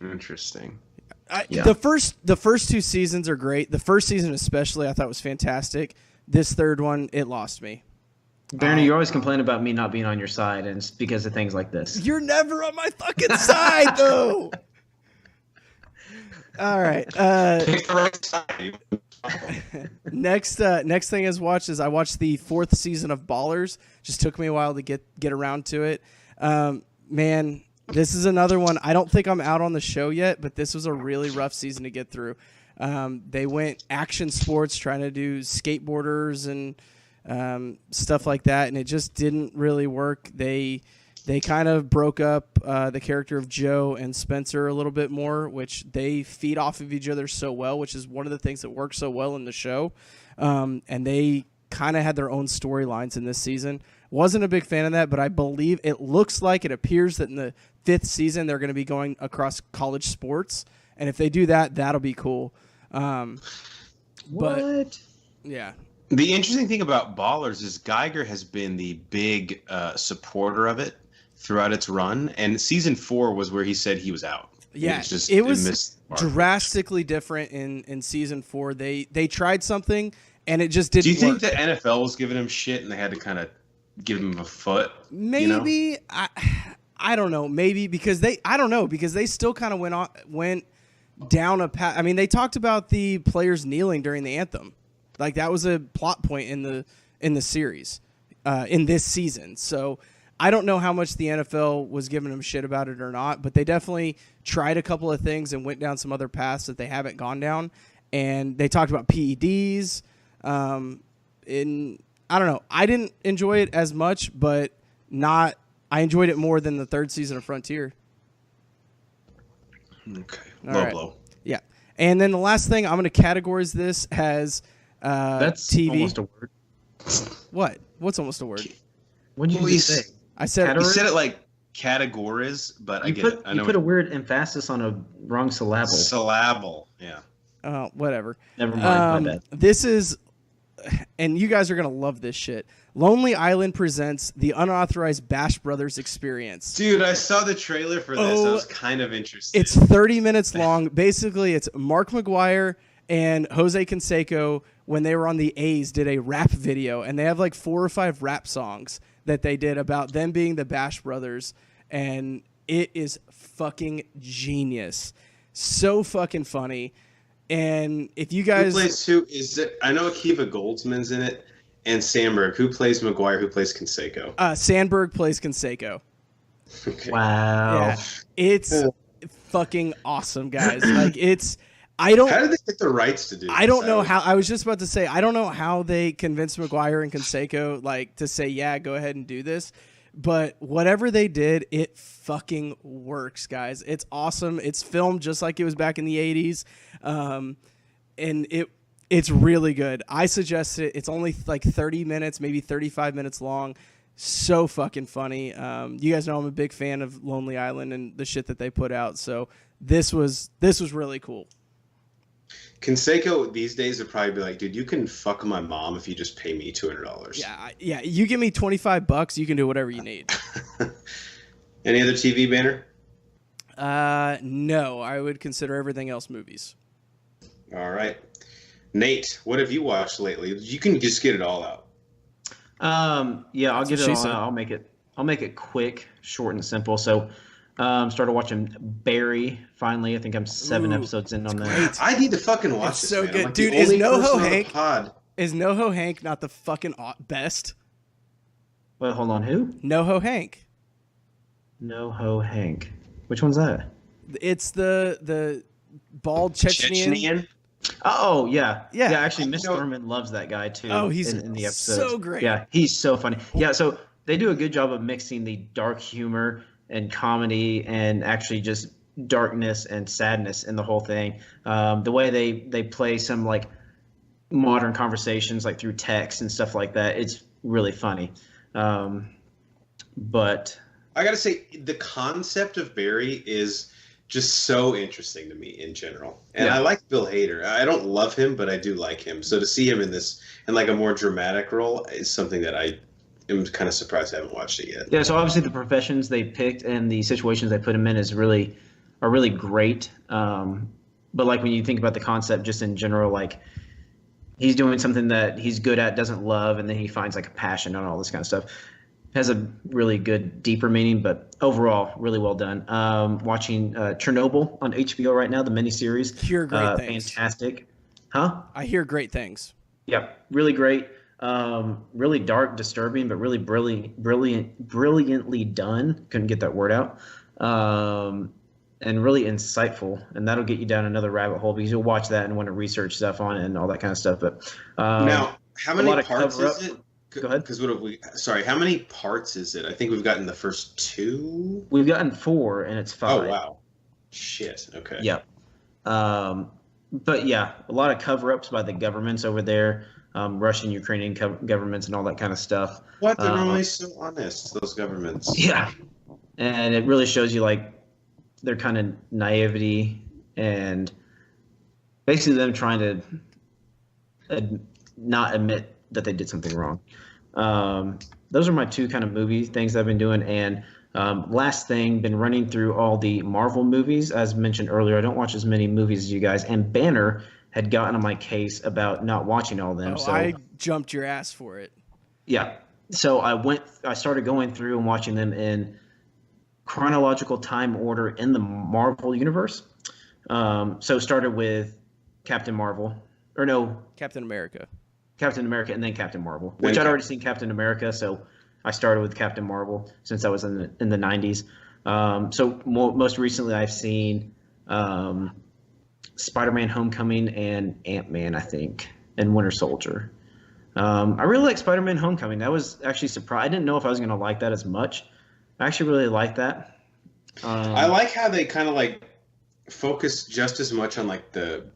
Interesting. The first two seasons are great. The first season especially, I thought was fantastic. This third one, it lost me. Barney, you always complain about me not being on your side, and it's because of things like this. You're never on my fucking side, though. All right. Pick the right side. Next thing I watched the 4th season of Ballers. Just took me a while to get around to it. Man, this is another one. I don't think I'm out on the show yet, but this was a really rough season to get through. They went action sports, trying to do skateboarders and stuff like that, and it just didn't really work. They kind of broke up the character of Joe and Spencer a little bit more, which they feed off of each other so well, which is one of the things that works so well in the show. And they kind of had their own storylines in this season. Wasn't a big fan of that, but I believe it appears that in the 5th season they're going to be going across college sports, and if they do that, that'll be cool. What? Yeah. The interesting thing about Ballers is Geiger has been the big supporter of it throughout its run, and season 4 was where he said he was out. Yeah, it was drastically different in season 4. They tried something, and it just didn't work. Do you think the NFL was giving him shit, and they had to kind of give him a foot? Maybe. You know? I don't know. Maybe because they still kind of went down a path. I mean, they talked about the players kneeling during the anthem. Like that was a plot point in the series, in this season. So I don't know how much the NFL was giving them shit about it or not, but they definitely tried a couple of things and went down some other paths that they haven't gone down. And they talked about PEDs. I don't know. I didn't enjoy it as much, but I enjoyed it more than the 3rd season of Frontier. Okay. All Low right. blow. Yeah. And then the last thing, I'm going to categorize this as That's TV. almost a word. What? What's almost a word? What did you just say? I said You said it like categories, but I get it. I know you put a weird emphasis on a wrong syllable. Syllable, yeah. Whatever. Never mind, my bad. This is, and you guys are going to love this shit. Lonely Island presents the unauthorized Bash Brothers experience. Dude, I saw the trailer for this. I was kind of interested. It's 30 minutes long. Basically, it's Mark McGuire and Jose Canseco, when they were on the A's, did a rap video, and they have like 4 or 5 rap songs that they did about them being the Bash Brothers, and it is fucking genius. So fucking funny. And if you guys... Who plays who? Is it? I know Akiva Goldsman's in it, and Sandberg. Who plays McGuire? Who plays Canseco? Sandberg plays Canseco. Okay. Wow. Yeah, it's fucking awesome, guys. Like, it's... How did they get the rights to do this? I don't know how. I was just about to say, I don't know how they convinced McGuire and Canseco like to say, yeah, go ahead and do this. But whatever they did, it fucking works, guys. It's awesome. It's filmed just like it was back in the 80s. And it's really good. I suggest it. It's only like 30 minutes, maybe 35 minutes long. So fucking funny. You guys know I'm a big fan of Lonely Island and the shit that they put out. So this was really cool. Canseco these days would probably be like, dude, you can fuck my mom if you just pay me $200. Yeah. You give me $25, you can do whatever you need. Any other TV banner? No, I would consider everything else movies. All right, Nate, what have you watched lately? You can just get it all out. Yeah, I'll get it all said. out. I'll make it quick, short, and simple. So, started watching Barry. Finally, I think I'm 7 episodes in on that. Great. I need to fucking watch It's this. so man. good. I'm like Dude, the is only NoHo person on the Hank- pod. Is NoHo Hank not the fucking best? Wait, hold on. Who? NoHo Hank. NoHo Hank. Which one's that? It's the bald Chechnyan. Oh yeah. Yeah. Actually, Miss Thurman loves that guy too. Oh, he's in the episodes. so great. Yeah, he's so funny. Yeah, so they do a good job of mixing the dark humor and comedy and actually just darkness and sadness in the whole thing. The way they play some like modern conversations like through text and stuff like that, it's really funny. But I gotta say, the concept of Barry is just so interesting to me in general. And Yeah. I like Bill Hader. I don't love him, but I do like him. So to see him in this, in like a more dramatic role, is something that I am kind of surprised I haven't watched it yet. yeah, so obviously the professions they picked and the situations they put him in is really are really great. But like when you think about the concept just in general, like he's doing something that he's good at, doesn't love, and then he finds like a passion and all this kind of stuff. Has a really good, deeper meaning, but overall, really well done. Watching Chernobyl on HBO right now, the miniseries. Hear great things. Fantastic. Huh? I hear great things. Yep, really great. Really dark, disturbing, but really brilliantly done. Couldn't get that word out. And really insightful, and that'll get you down another rabbit hole because you'll watch that and want to research stuff on it and all that kind of stuff. But now, how many parts is it? Go ahead. Because what have we? Sorry, how many parts is it? I think we've gotten the first 2. We've gotten 4, and it's 5. Oh wow, shit. Okay. Yep. But yeah, a lot of cover-ups by the governments over there, Russian, Ukrainian governments, and all that kind of stuff. What? They're normally so honest, those governments. Yeah, and it really shows you like their kind of naivety and basically them trying to not admit that they did something wrong. Those are my 2 kind of movie things I've been doing. And last thing, been running through all the Marvel movies. As mentioned earlier, I don't watch as many movies as you guys. And Banner had gotten on my case about not watching all of them. Oh, so I jumped your ass for it. Yeah. So I started going through and watching them in chronological time order in the Marvel universe. So started with Captain America, and then Captain Marvel, which I'd already seen Captain America, so I started with Captain Marvel since I was in the 90s. So most recently I've seen Spider-Man Homecoming and Ant-Man, I think, and Winter Soldier. I really like Spider-Man Homecoming. That was actually surprised. I didn't know if I was going to like that as much. I actually really like that. I like how they kind of like focus just as much on like the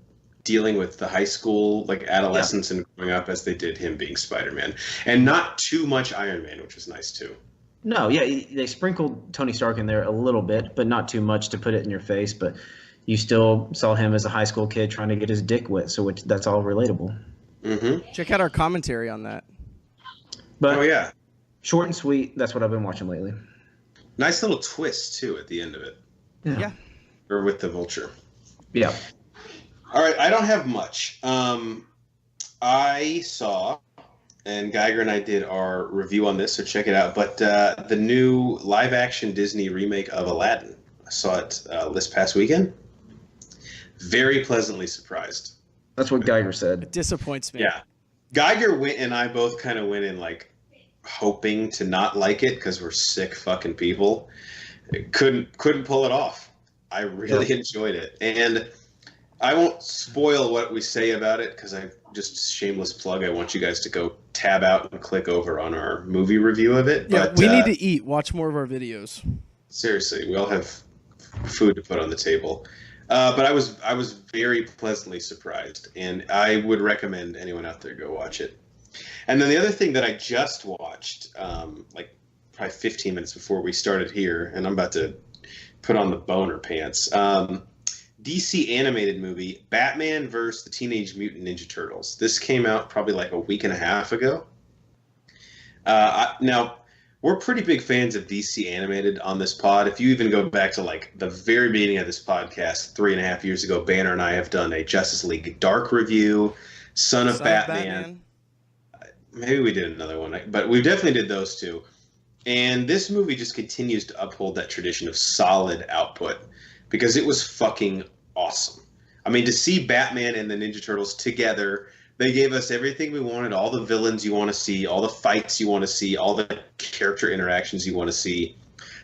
dealing with the high school like adolescence and growing up as they did him being Spider-Man, and not too much Iron Man, which was nice too. No, yeah, they sprinkled Tony Stark in there a little bit, but not too much to put it in your face. But you still saw him as a high school kid trying to get his dick wet, so that's all relatable. Mm-hmm. Check out our commentary on that. But oh yeah, short and sweet. That's what I've been watching lately. Nice little twist too at the end of it. Yeah. Or with the vulture. Yeah. All right, I don't have much. I saw, and Geiger and I did our review on this, so check it out. But the new live-action Disney remake of Aladdin. I saw it this past weekend. Very pleasantly surprised. That's what Geiger said. It disappoints me. Yeah. Geiger and I both kind of went in like hoping to not like it because we're sick fucking people. Couldn't pull it off. I really enjoyed it. And I won't spoil what we say about it because I just shameless plug. I want you guys to go tab out and click over on our movie review of it. Yeah, but, we need to eat. Watch more of our videos. Seriously, we all have food to put on the table. But I was very pleasantly surprised, and I would recommend anyone out there go watch it. And then the other thing that I just watched, like probably 15 minutes before we started here, and I'm about to put on the boner pants. DC animated movie, Batman vs. the Teenage Mutant Ninja Turtles. This came out probably like a week and a half ago. Now, we're pretty big fans of DC animated on this pod. If you even go back to like the very beginning of this podcast, 3.5 years ago, Banner and I have done a Justice League Dark review, Son of Batman. Maybe we did another one, but we definitely did those two. And this movie just continues to uphold that tradition of solid output because it was fucking awesome. I mean, to see Batman and the Ninja Turtles together, they gave us everything we wanted, all the villains you want to see, all the fights you want to see, all the character interactions you want to see.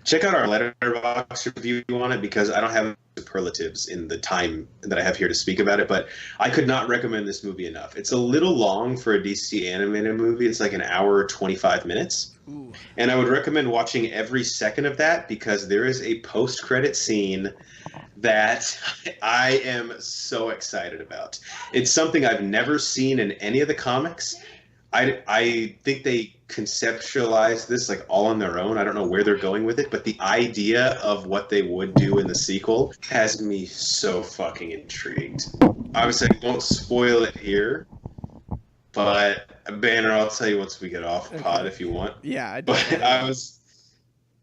Check out our Letterboxd review on it because I don't have superlatives in the time that I have here to speak about it, but I could not recommend this movie enough. It's a little long for a DC animated movie. It's like an hour, 25 minutes. Ooh. And I would recommend watching every second of that because there is a post-credit scene that I am so excited about. It's something I've never seen in any of the comics. I think they conceptualized this like all on their own. I don't know where they're going with it, but the idea of what they would do in the sequel has me so fucking intrigued. Obviously, I won't spoil it here, but Banner, I'll tell you once we get off pod if you want. Yeah, but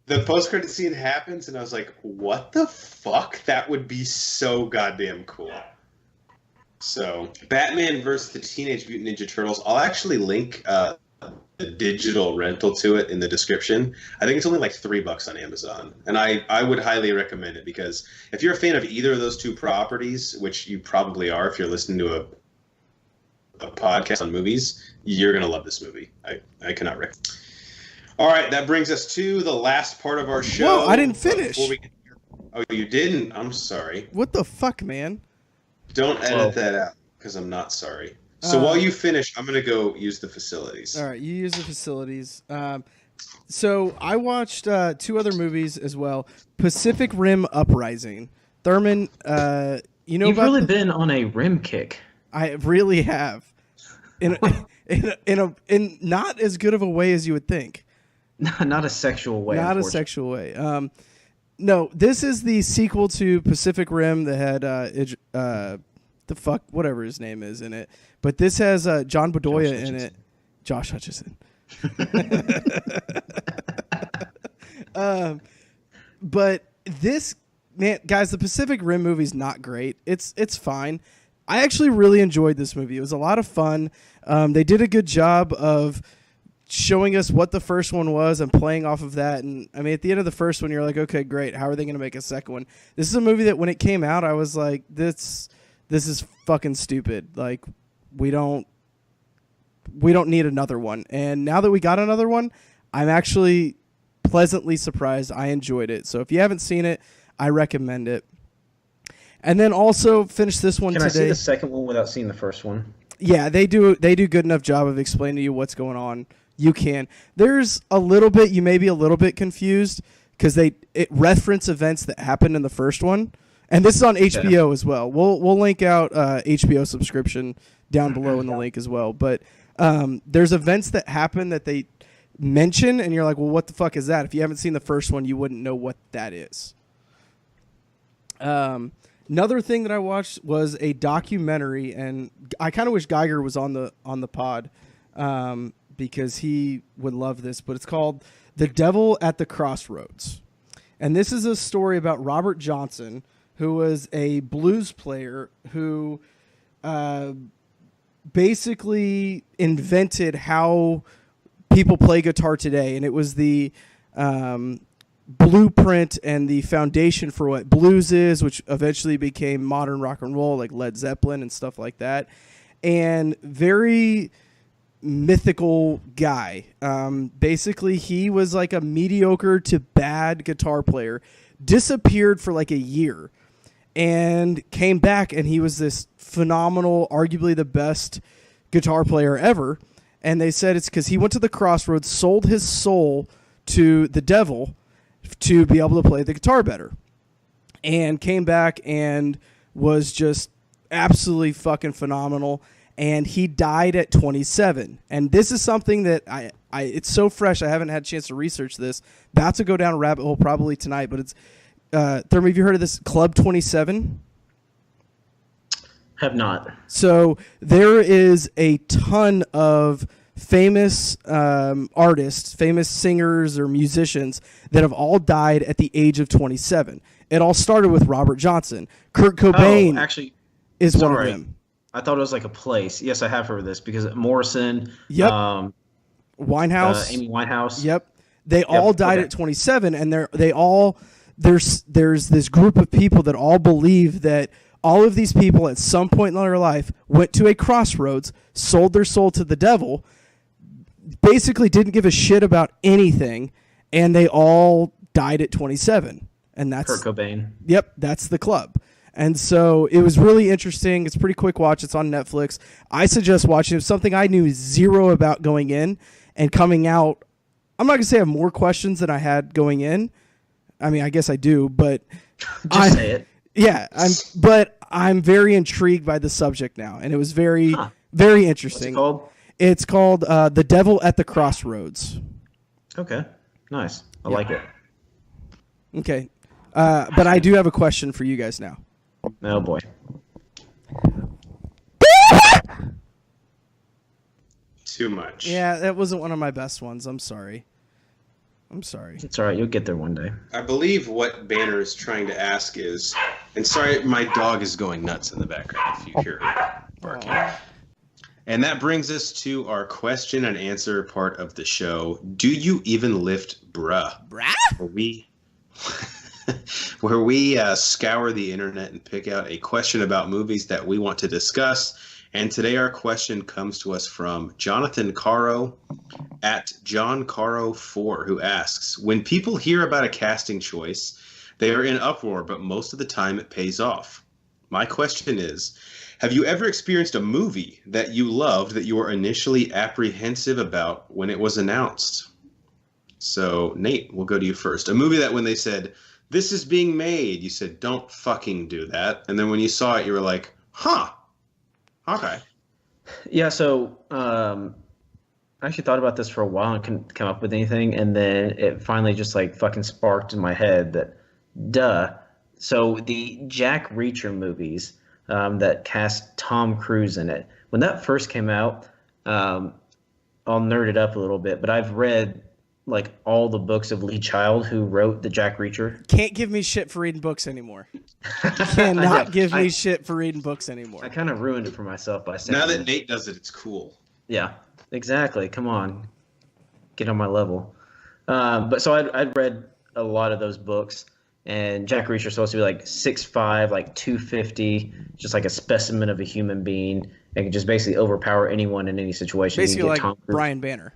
the post-credit scene happens, and I was like, what the fuck? That would be so goddamn cool. So, Batman versus the Teenage Mutant Ninja Turtles. I'll actually link the digital rental to it in the description. I think it's only like $3 on Amazon. And I would highly recommend it, because if you're a fan of either of those two properties, which you probably are if you're listening to a podcast on movies, you're going to love this movie. I cannot recommend. All right, that brings us to the last part of our show. Whoa, I didn't finish. Oh, you didn't? I'm sorry. What the fuck, man? Don't edit that out, because I'm not sorry. So while you finish, I'm going to go use the facilities. All right, you use the facilities. So I watched 2 other movies as well. Pacific Rim Uprising. Thurman, You've really been on a rim kick. I really have. In not as good of a way as you would think. Not a sexual way. Not a sexual way. No, this is the sequel to Pacific Rim that had whatever his name is in it. But this has John Bedoya in it. Josh Hutcherson. But this, man, guys, the Pacific Rim movie's not great. It's fine. I actually really enjoyed this movie. It was a lot of fun. They did a good job of showing us what the first one was and playing off of that. And I mean, at the end of the first one, you're like, okay, great. How are they going to make a second one? This is a movie that when it came out, I was like, this is fucking stupid. Like, we don't need another one. And now that we got another one, I'm actually pleasantly surprised. I enjoyed it. So if you haven't seen it, I recommend it. And then also finish this one today. Can I see the second one without seeing the first one? Yeah, they do good enough job of explaining to you what's going on. You can. There's a little bit, you may be a little bit confused because it reference events that happened in the first one. And this is on HBO as well. We'll link out HBO subscription down below in the link as well. But there's events that happen that they mention, and you're like, well, what the fuck is that? If you haven't seen the first one, you wouldn't know what that is. Another thing that I watched was a documentary, and I kind of wish Geiger was on the pod because he would love this. But it's called "The Devil at the Crossroads," and this is a story about Robert Johnson, who was a blues player who basically invented how people play guitar today, and it was the blueprint and the foundation for what blues is, which eventually became modern rock and roll, like Led Zeppelin and stuff like that. And very mythical guy. Basically, he was like a mediocre to bad guitar player, disappeared for like a year, and came back, and he was this phenomenal, arguably the best guitar player ever. And they said it's because he went to the crossroads, sold his soul to the devil to be able to play the guitar better, and came back and was just absolutely fucking phenomenal. And he died at 27. And this is something that I it's so fresh. I haven't had a chance to research this. About to go down a rabbit hole probably tonight, but it's Thurman, have you heard of this Club 27? Have not. So there is a ton of famous artists, famous singers or musicians that have all died at the age of 27. It all started with Robert Johnson. Kurt Cobain is one of them. I thought it was like a place. Yes, I have heard of this because Morrison, Yep. Winehouse, Amy Winehouse. Yep. They all died at 27, and there's this group of people that all believe that all of these people at some point in their life went to a crossroads, sold their soul to the devil, basically didn't give a shit about anything, and they all died at 27. And that's Kurt Cobain. Yep, that's the club. And so it was really interesting. It's a pretty quick watch. It's on Netflix. I suggest watching it. It's something I knew zero about going in, and coming out, I'm not going to say I have more questions than I had going in. I mean, I guess I do, but Just say it. Yeah, I'm very intrigued by the subject now, and it was very interesting. What's it called? It's called The Devil at the Crossroads. Okay, nice. I like it. Okay, but I do have a question for you guys now. Oh boy. Too much. Yeah, that wasn't one of my best ones. I'm sorry. I'm sorry. It's all right. You'll get there one day. I believe what Banner is trying to ask is, and sorry, my dog is going nuts in the background if you hear her barking. And that brings us to our question and answer part of the show. Do you even lift bruh? Bruh? Where we scour the internet and pick out a question about movies that we want to discuss. And today our question comes to us from Jonathan Caro at John Caro 4, who asks, when people hear about a casting choice, they are in uproar, but most of the time it pays off. My question is, have you ever experienced a movie that you loved that you were initially apprehensive about when it was announced? So, Nate, we'll go to you first. A movie that when they said, this is being made, you said, don't fucking do that. And then when you saw it, you were like, huh. Okay. Yeah, so I actually thought about this for a while and couldn't come up with anything, and then it finally just like fucking sparked in my head that, duh. So the Jack Reacher movies that cast Tom Cruise in it, when that first came out, I'll nerd it up a little bit, but I've read like all the books of Lee Child, who wrote the Jack Reacher. Can't give me shit for reading books anymore. Cannot give me shit for reading books anymore. I kind of ruined it for myself by saying now that Nate does it, it's cool. Yeah, exactly. Come on, get on my level. But so I'd read a lot of those books, and Jack Reacher's supposed to be like 6'5", like 250, just like a specimen of a human being, and can just basically overpower anyone in any situation. Basically like Brian Banner.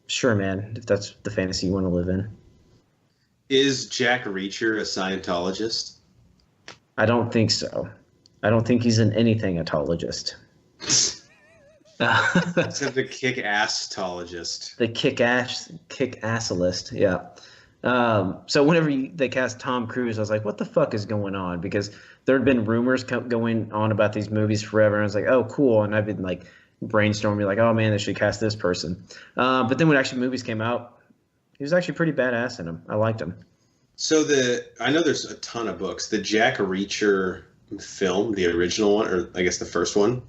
Sure, man, if that's the fantasy you want to live in. Is Jack Reacher a Scientologist? I don't think so. I don't think he's in anything atologist. Except the kick-ass-tologist. The kick-ass-list, yeah. So whenever they cast Tom Cruise, I was like, what the fuck is going on? Because there had been rumors going on about these movies forever, and I was like, oh, cool. And I've been like brainstorming, like, oh man, they should cast this person. But then when actually movies came out, he was actually pretty badass in them. I liked him. So I know there's a ton of books. The Jack Reacher film, the original one, or I guess the first one,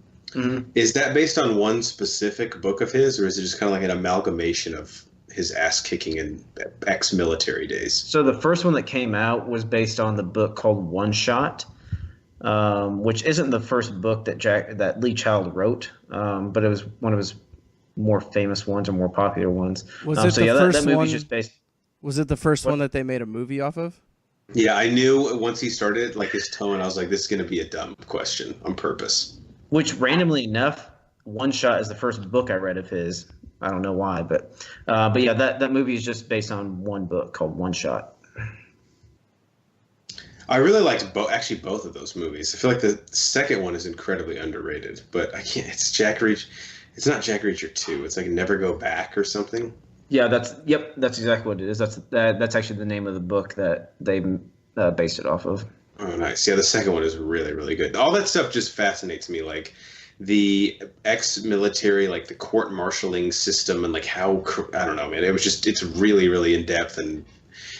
is that based on one specific book of his, or is it just kind of like an amalgamation of his ass kicking in ex-military days? So the first one that came out was based on the book called One Shot, which isn't the first book that Lee Child wrote, but it was one of his more famous ones or more popular ones. Was it the first that movie's one? Just based. Was it the first one that they made a movie off of? Yeah, I knew once he started, like his tone, I was like, this is going to be a dumb question on purpose. Which, randomly enough, One Shot is the first book I read of his. I don't know why, but yeah, that movie is just based on one book called One Shot. I really liked both of those movies. I feel like the second one is incredibly underrated, but I can't. It's Jack Reacher. It's not Jack Reacher 2. It's like Never Go Back or something. Yeah, that's exactly what it is. That's actually the name of the book that they based it off of. Oh, nice. Yeah, the second one is really, really good. All that stuff just fascinates me, like the ex-military, like the court-martialing system, and like how, I don't know, man. It's really, really in depth and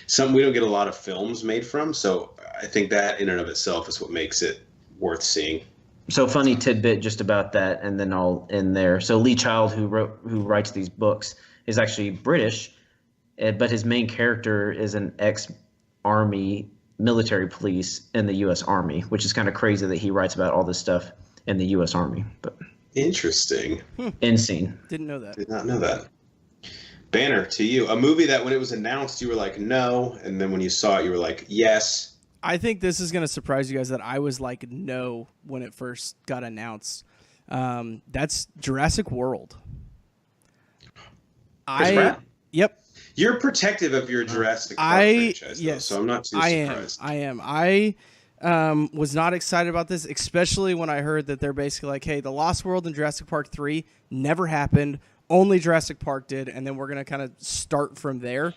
something we don't get a lot of films made from. So I think that in and of itself is what makes it worth seeing. So funny tidbit just about that, and then I'll end there. So Lee Child, who writes these books, is actually British, but his main character is an ex-army military police in the U.S. Army, which is kind of crazy that he writes about all this stuff in the U.S. Army. But interesting. Insane. Didn't know that. Did not know that. Banner, to you, a movie that when it was announced you were like no, and then when you saw it you were like yes. I think this is going to surprise you guys that I was like no when it first got announced. That's Jurassic World. Yep. You're protective of your Jurassic Park franchise, though, yes, so I'm not too surprised. I am. I was not excited about this, especially when I heard that they're basically like, hey, the Lost World and Jurassic Park 3 never happened. Only Jurassic Park did, and then we're going to kind of start from there.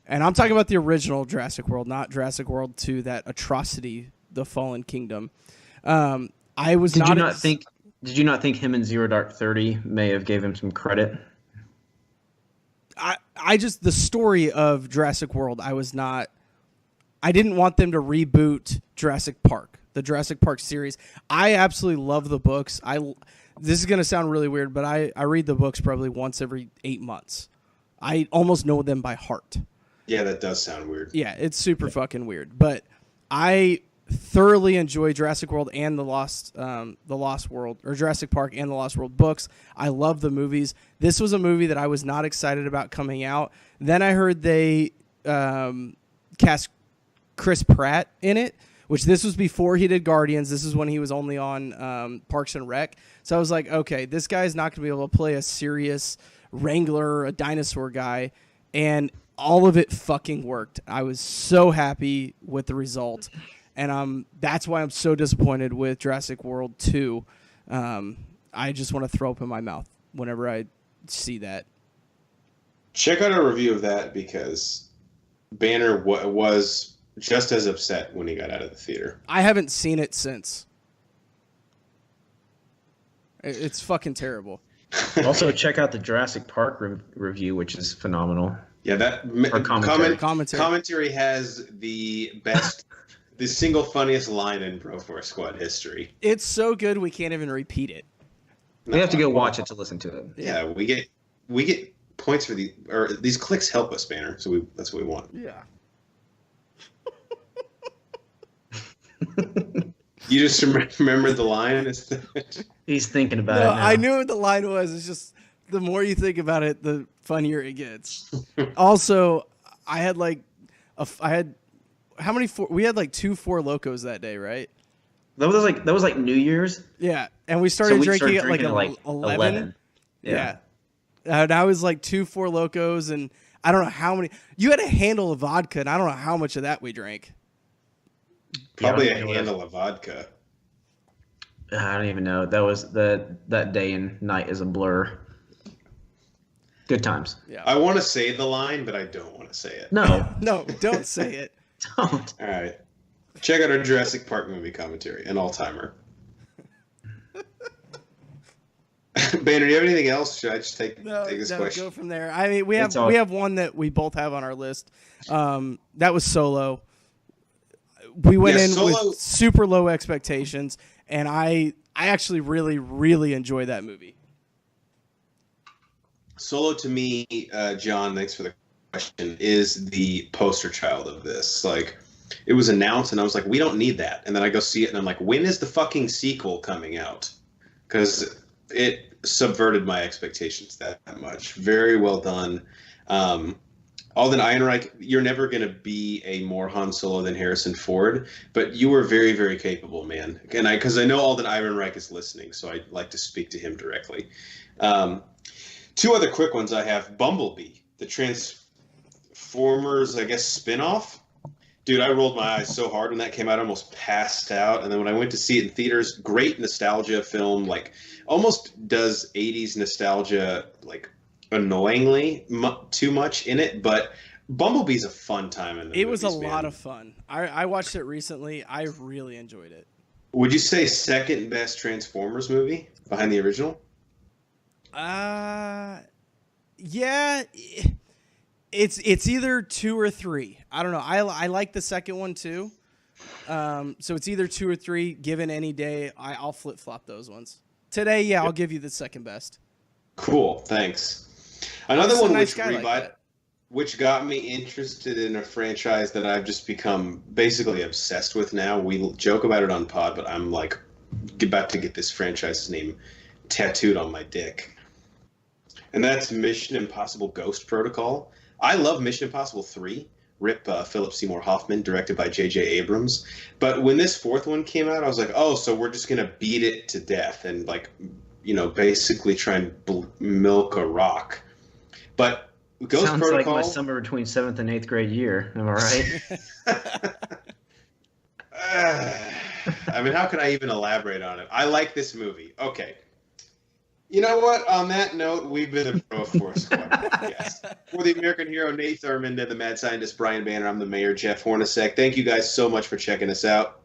And I'm talking about the original Jurassic World, not Jurassic World 2, that atrocity, The Fallen Kingdom. I was Did you not think him and Zero Dark 30 may have gave him some credit? I just, the story of Jurassic World, I didn't want them to reboot Jurassic Park, the Jurassic Park series. I absolutely love the books. this is going to sound really weird, but I read the books probably once every 8 months. I almost know them by heart. Yeah, that does sound weird. Yeah, it's super fucking weird. But I thoroughly enjoy Jurassic World and the Lost World, or Jurassic Park and the Lost World books. I love the movies. This was a movie that I was not excited about coming out. Then I heard they cast Chris Pratt in it, which this was before he did Guardians. This is when he was only on Parks and Rec. So I was like, okay, this guy's not going to be able to play a serious wrangler, a dinosaur guy. And all of it fucking worked. I was so happy with the result. And that's why I'm so disappointed with Jurassic World 2. I just want to throw up in my mouth whenever I see that. Check out a review of that because Banner was just as upset when he got out of the theater. I haven't seen it since. It's fucking terrible. Also, check out the Jurassic Park review, which is phenomenal. Yeah, that commentary has the best, the single funniest line in Bro Force Squad history. It's so good we can't even repeat it. We have to go watch it to listen to it. Yeah, we get points for these clicks help us, Banner. So that's what we want. Yeah. You just remember the line? He's thinking about it now. I knew what the line was. It's just the more you think about it, the funnier it gets. Also, I had how many we had like 2 Four Locos that day, right? That was like New Year's. Yeah, and we started drinking at like 11. Yeah. And I was like 2 Four Locos, and I don't know how many. You had a handle of vodka, and I don't know how much of that we drank. Probably a handle of vodka. I don't even know. That was that day and night is a blur. Good times. Yeah. I want to say the line, but I don't want to say it. No. No, don't say it. Don't. All right. Check out our Jurassic Park movie commentary, an all-timer. Banner, do you have anything else? Should I just take this question? Go from there. I mean, we have one that we both have on our list. That was Solo. We went in with super low expectations, and I actually really, really enjoy that movie. Solo, to me, John, thanks for the question, is the poster child of this. Like, it was announced, and I was like, we don't need that. And then I go see it, and I'm like, when is the fucking sequel coming out? Because it subverted my expectations that much. Very well done. Alden Ehrenreich, you're never going to be a more Han Solo than Harrison Ford, but you were very, very capable, man. And because I know Alden Ehrenreich is listening, so I'd like to speak to him directly. 2 other quick ones I have. Bumblebee, the Transformers, I guess, spinoff. Dude, I rolled my eyes so hard when that came out, I almost passed out. And then when I went to see it in theaters, great nostalgia film, like almost does 80s nostalgia, like annoyingly too much in it, but Bumblebee's a fun time in the It movies, was a lot of fun. I watched it recently. I really enjoyed it. Would you say second best Transformers movie behind the original? Yeah, it's either 2 or 3. I don't know. I like the second one too. So it's either 2 or 3. Given any day, I'll flip flop those ones. Today, yeah, I'll give you the second best. Cool, thanks. Another one which got me interested in a franchise that I've just become basically obsessed with now. We joke about it on pod, but I'm like about to get this franchise's name tattooed on my dick. And that's Mission Impossible Ghost Protocol. I love Mission Impossible 3. Rip Philip Seymour Hoffman, directed by J.J. Abrams. But when this 4th one came out, I was like, oh, so we're just going to beat it to death and, like, you know, basically try and milk a rock. But Ghost Sounds Protocol... like my summer between 7th and 8th grade year. Am I right? I mean, how can I even elaborate on it? I like this movie. Okay. You know what? On that note, we've been a Pro Force Squad podcast. For the American hero, Nate Thurmond, and the mad scientist, Brian Banner, I'm the mayor, Jeff Hornacek. Thank you guys so much for checking us out.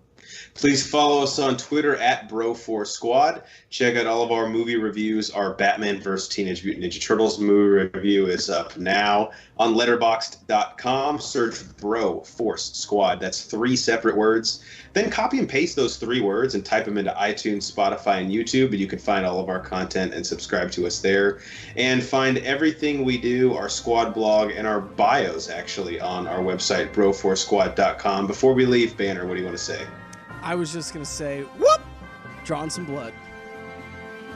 Please follow us on Twitter at Bro4Squad. Check out all of our movie reviews. Our Batman vs. Teenage Mutant Ninja Turtles movie review is up now on letterboxd.com. Search Bro Force Squad. That's 3 separate words. Then copy and paste those 3 words and type them into iTunes, Spotify, and YouTube, and you can find all of our content and subscribe to us there. And find everything we do, our squad blog, and our bios, actually, on our website, bro4squad.com. Before we leave, Banner, what do you want to say? I was just going to say, whoop! Drawing some blood.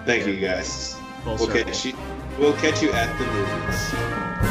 Thank you, guys. Full We'll circle. catch you at the movies.